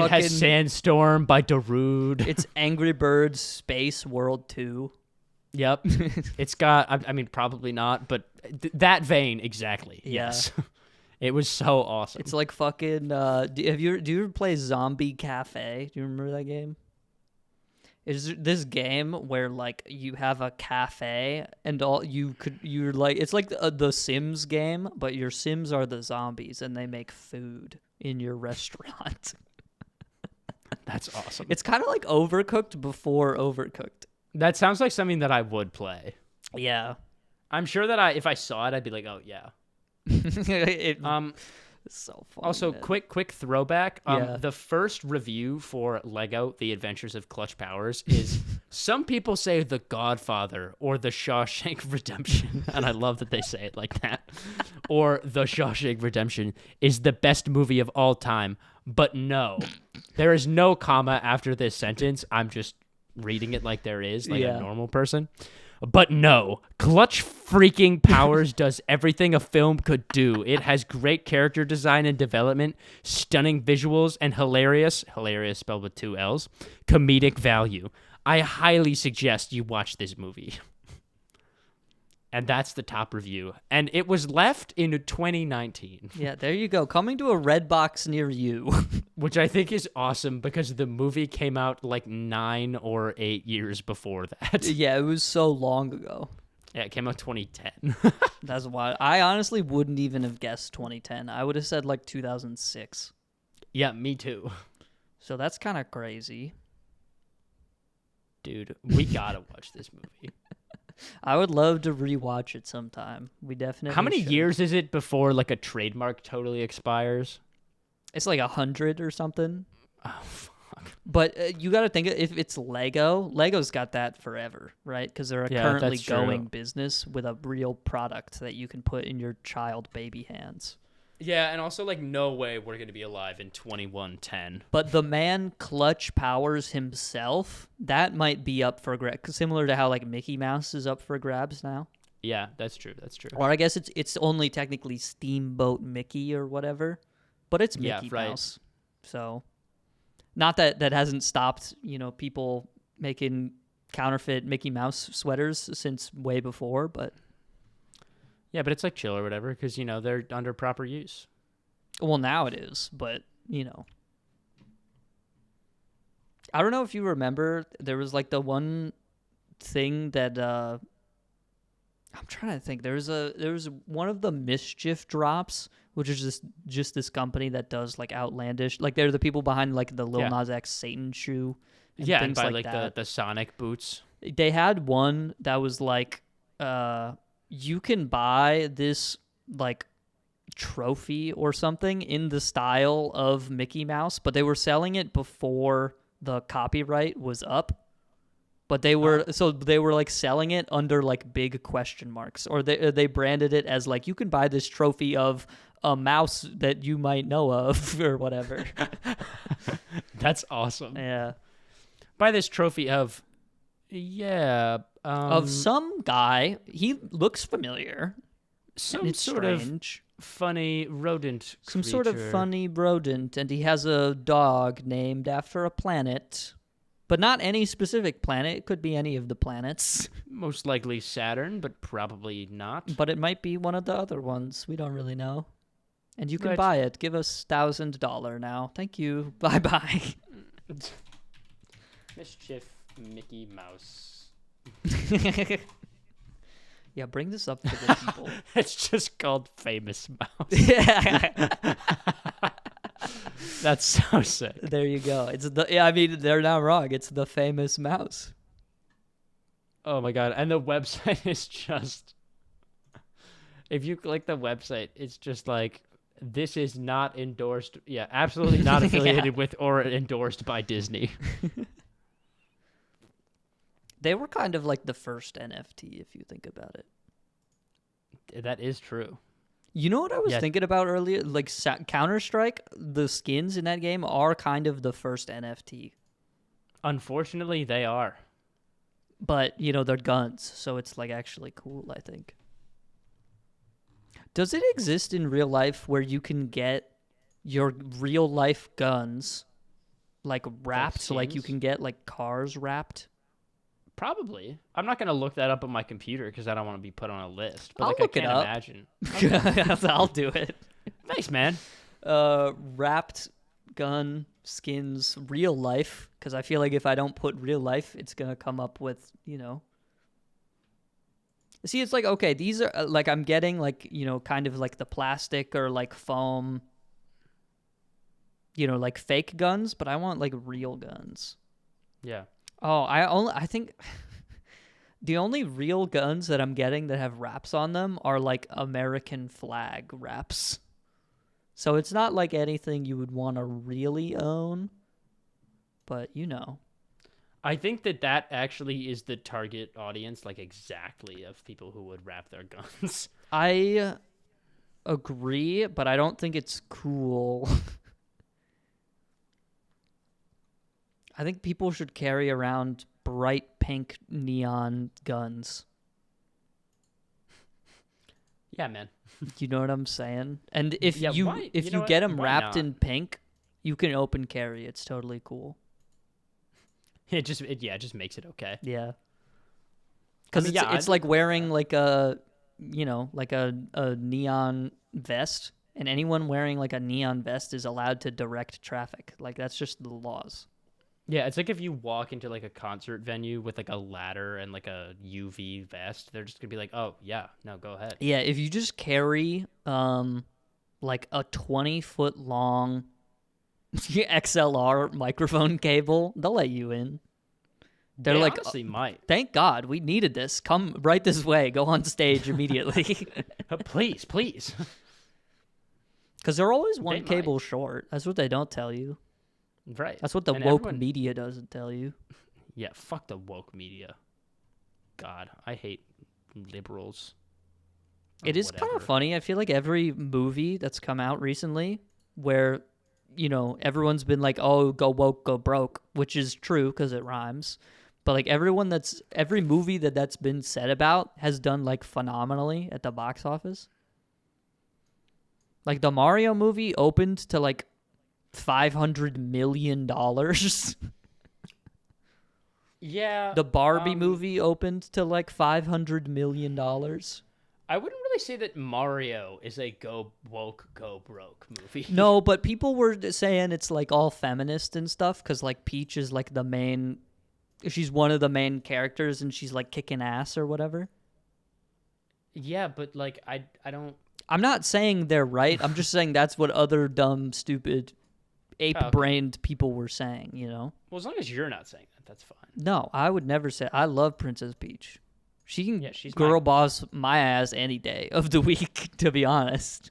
Speaker 2: it has Sandstorm by Darude.
Speaker 1: It's Angry Birds Space World 2.
Speaker 2: Yep. It's got I mean probably not, but that vein exactly.
Speaker 1: Yeah.
Speaker 2: Yes. It was so awesome.
Speaker 1: It's like fucking do you ever play Zombie Cafe? Do you remember that game? It's this game where like you have a cafe and you're like it's like the Sims game, but your Sims are the zombies and they make food in your restaurant.
Speaker 2: That's awesome.
Speaker 1: It's kind of like Overcooked before Overcooked.
Speaker 2: That sounds like something that I would play.
Speaker 1: Yeah.
Speaker 2: I'm sure that if I saw it, I'd be like, oh yeah.
Speaker 1: It's so funny.
Speaker 2: Also,
Speaker 1: man.
Speaker 2: quick throwback. The first review for Lego: The Adventures of Clutch Powers is some people say The Godfather or The Shawshank Redemption, and I love that they say it like that. Or The Shawshank Redemption is the best movie of all time, but no, there is no comma after this sentence. I'm just reading it like there is, like a normal person. But no, Clutch freaking Powers does everything a film could do. It has great character design and development, stunning visuals, and hilarious spelled with 2 L's, comedic value. I highly suggest you watch this movie. And that's the top review. And it was left in 2019.
Speaker 1: Yeah, there you go. Coming to a red box near you.
Speaker 2: Which I think is awesome because the movie came out like 9 or 8 years before that.
Speaker 1: Yeah, it was so long ago.
Speaker 2: Yeah, it came out 2010.
Speaker 1: That's why I honestly wouldn't even have guessed 2010. I would have said like 2006.
Speaker 2: Yeah, me too.
Speaker 1: So that's kind of crazy.
Speaker 2: Dude, we gotta watch this movie.
Speaker 1: I would love to rewatch it sometime. We definitely
Speaker 2: How many
Speaker 1: should.
Speaker 2: years is it before like a trademark totally expires?
Speaker 1: It's like 100 or something.
Speaker 2: Oh, fuck.
Speaker 1: But you got to think, if it's Lego's got that forever, right? Because they're a currently going business with a real product that you can put in your child baby hands.
Speaker 2: Yeah, and also like no way we're gonna be alive in 2110.
Speaker 1: But the man Clutch Powers himself, that might be up for grabs, similar to how like Mickey Mouse is up for grabs now.
Speaker 2: Yeah, that's true. That's true.
Speaker 1: Or I guess it's only technically Steamboat Mickey or whatever, but it's Mickey
Speaker 2: right.
Speaker 1: Mouse. So, not that hasn't stopped, people making counterfeit Mickey Mouse sweaters since way before, but
Speaker 2: Yeah, but it's like chill or whatever because they're under proper use.
Speaker 1: well, now it is, but I don't know if you remember, there was like the one thing that I'm trying to think. There was one of the Mischief drops, which is just this company that does like outlandish, like they're the people behind like the Lil Nas X Satan shoe. And
Speaker 2: Yeah,
Speaker 1: things
Speaker 2: and by
Speaker 1: like that.
Speaker 2: the Sonic boots.
Speaker 1: They had one that was like, you can buy this like trophy or something in the style of Mickey Mouse, but they were selling it before the copyright was up. But they were like selling it under like big question marks, or they branded it as like, you can buy this trophy of a mouse that you might know of or whatever.
Speaker 2: That's awesome.
Speaker 1: Yeah.
Speaker 2: Buy this trophy of
Speaker 1: of some guy. He looks familiar.
Speaker 2: Some
Speaker 1: it's
Speaker 2: sort
Speaker 1: strange.
Speaker 2: of funny rodent
Speaker 1: Some
Speaker 2: creature.
Speaker 1: sort of funny rodent, and he has a dog named after a planet. But not any specific planet. It could be any of the planets.
Speaker 2: Most likely Saturn, but probably not.
Speaker 1: But it might be one of the other ones. We don't really know. And you can
Speaker 2: Right.
Speaker 1: buy it. Give us $1,000 now. Thank you. Bye-bye.
Speaker 2: Mischief Mickey Mouse.
Speaker 1: Yeah, bring this up to the people.
Speaker 2: It's just called Famous Mouse.
Speaker 1: Yeah.
Speaker 2: That's so sick.
Speaker 1: There you go. They're not wrong. It's the Famous Mouse.
Speaker 2: Oh my god. And the website is just, if you click the website, it's just like, this is not endorsed. Yeah, absolutely not affiliated with or endorsed by Disney.
Speaker 1: They were kind of like the first NFT, if you think about it.
Speaker 2: That is true.
Speaker 1: You know what I was thinking about earlier? Like Counter-Strike, the skins in that game are kind of the first NFT.
Speaker 2: Unfortunately, they are.
Speaker 1: But, they're guns, so it's like actually cool, I think. Does it exist in real life where you can get your real life guns like wrapped, so like you can get like cars wrapped?
Speaker 2: Probably. I'm not going to look that up on my computer because I don't want to be put on a list. But
Speaker 1: I'll
Speaker 2: like
Speaker 1: look
Speaker 2: I
Speaker 1: it
Speaker 2: can't
Speaker 1: up.
Speaker 2: imagine.
Speaker 1: I'll do it.
Speaker 2: Thanks, man.
Speaker 1: Wrapped gun skins, real life, because I feel like if I don't put real life, it's going to come up with, See, it's like, okay, these are, like, I'm getting, like, kind of like the plastic or, like, foam, like fake guns, but I want, like, real guns.
Speaker 2: Yeah.
Speaker 1: Oh, I think the only real guns that I'm getting that have wraps on them are, like, American flag wraps. So it's not, like, anything you would want to really own, but,
Speaker 2: I think that actually is the target audience, like exactly of people who would wrap their guns.
Speaker 1: I agree, but I don't think it's cool. I think people should carry around bright pink neon guns.
Speaker 2: Yeah, man.
Speaker 1: You know what I'm saying? And if
Speaker 2: Yeah,
Speaker 1: you
Speaker 2: why-
Speaker 1: if
Speaker 2: you
Speaker 1: you,
Speaker 2: know
Speaker 1: get
Speaker 2: what?
Speaker 1: them
Speaker 2: Why
Speaker 1: wrapped
Speaker 2: not?
Speaker 1: in pink, you can open carry. It's totally cool.
Speaker 2: It just makes it okay.
Speaker 1: Yeah. Because
Speaker 2: I mean,
Speaker 1: it's like wearing like a, like a neon vest, and anyone wearing like a neon vest is allowed to direct traffic. Like that's just the laws.
Speaker 2: Yeah, it's like if you walk into like a concert venue with like a ladder and like a UV vest, they're just gonna be like, "Oh yeah, no, go ahead."
Speaker 1: Yeah, if you just carry like a 20-foot long XLR microphone cable, they'll let you in. They're
Speaker 2: They
Speaker 1: like,
Speaker 2: honestly might.
Speaker 1: thank God we needed this. Come right this way. Go on stage immediately.
Speaker 2: Please.
Speaker 1: Because they're always one
Speaker 2: They
Speaker 1: cable
Speaker 2: might.
Speaker 1: short. That's what they don't tell you.
Speaker 2: Right.
Speaker 1: That's what the
Speaker 2: And
Speaker 1: woke
Speaker 2: everyone-
Speaker 1: media doesn't tell you.
Speaker 2: Yeah, fuck the woke media. God, I hate liberals.
Speaker 1: It is kind of funny. I feel like every movie that's come out recently where, everyone's been like, oh, go woke, go broke, which is true because it rhymes. But like every movie that's been said about has done like phenomenally at the box office. Like the Mario movie opened to like $500 million.
Speaker 2: Yeah.
Speaker 1: The Barbie movie opened to like $500 million.
Speaker 2: I wouldn't really say that Mario is a go woke, go broke movie.
Speaker 1: No, but people were saying it's like all feminist and stuff because like Peach is like she's one of the main characters and she's like kicking ass or whatever.
Speaker 2: Yeah, but like I don't.
Speaker 1: I'm not saying they're right. I'm just saying that's what other dumb, stupid, ape-brained people were saying,
Speaker 2: Well, as long as you're not saying that, that's fine.
Speaker 1: No, I would never say. I love Princess Peach. She can
Speaker 2: she's
Speaker 1: boss my ass any day of the week, to be honest.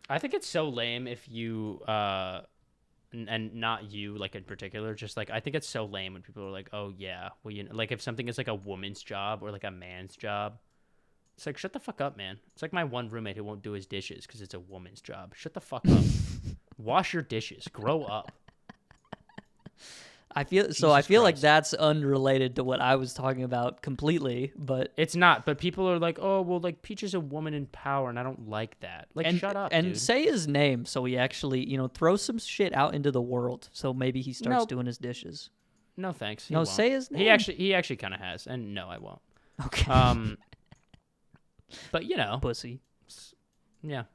Speaker 2: I think it's so lame if you, and not you, like, in particular, just, like, I think it's so lame when people are like, oh, yeah, well, like, if something is, like, a woman's job or, like, a man's job, it's like, shut the fuck up, man. It's like my one roommate who won't do his dishes because it's a woman's job. Shut the fuck up. Wash your dishes. Grow up.
Speaker 1: I feel Christ. Like that's unrelated to what I was talking about completely, but
Speaker 2: it's not. But people are like, "Oh, well, like Peach is a woman in power," and I don't like that. Like, shut up,
Speaker 1: and
Speaker 2: dude.
Speaker 1: Say his name so he actually, throw some shit out into the world. So maybe he starts doing his dishes.
Speaker 2: No, thanks.
Speaker 1: He won't. Say his name.
Speaker 2: He actually kind of has, and no, I won't.
Speaker 1: Okay.
Speaker 2: But
Speaker 1: pussy.
Speaker 2: Yeah.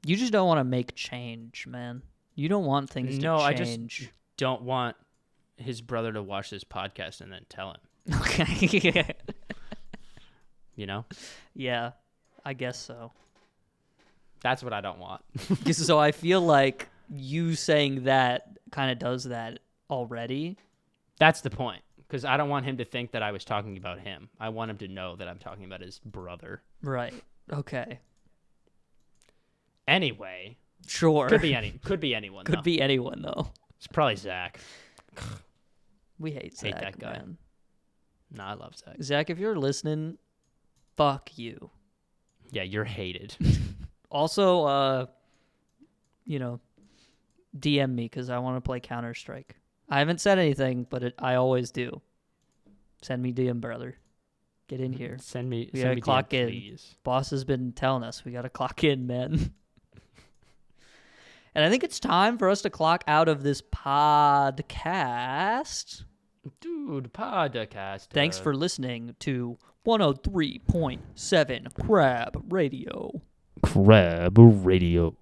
Speaker 1: You just don't want to make change, man. You don't want things to change.
Speaker 2: No, I just don't want his brother to watch this podcast and then tell him.
Speaker 1: Okay. Yeah, I guess so.
Speaker 2: That's what I don't want.
Speaker 1: So I feel like you saying that kind of does that already.
Speaker 2: That's the point. Because I don't want him to think that I was talking about him. I want him to know that I'm talking about his brother.
Speaker 1: Right. Okay.
Speaker 2: Anyway.
Speaker 1: Sure.
Speaker 2: Could be anyone.
Speaker 1: Could be anyone, though.
Speaker 2: It's probably Zach.
Speaker 1: We hate Zach,
Speaker 2: that guy.
Speaker 1: man.
Speaker 2: No, I love Zach.
Speaker 1: Zach, if you're listening, fuck you.
Speaker 2: Yeah, you're hated.
Speaker 1: Also, DM me because I want to play Counter-Strike. I haven't said anything, but I always do. Send me DM, brother. Get in here.
Speaker 2: Send me.
Speaker 1: We gotta clock
Speaker 2: DM,
Speaker 1: in.
Speaker 2: please.
Speaker 1: Boss has been telling us we gotta clock in, man. And I think it's time for us to clock out of this podcast.
Speaker 2: Dude, podcast.
Speaker 1: Thanks for listening to 103.7 Crab Radio.
Speaker 2: Crab Radio.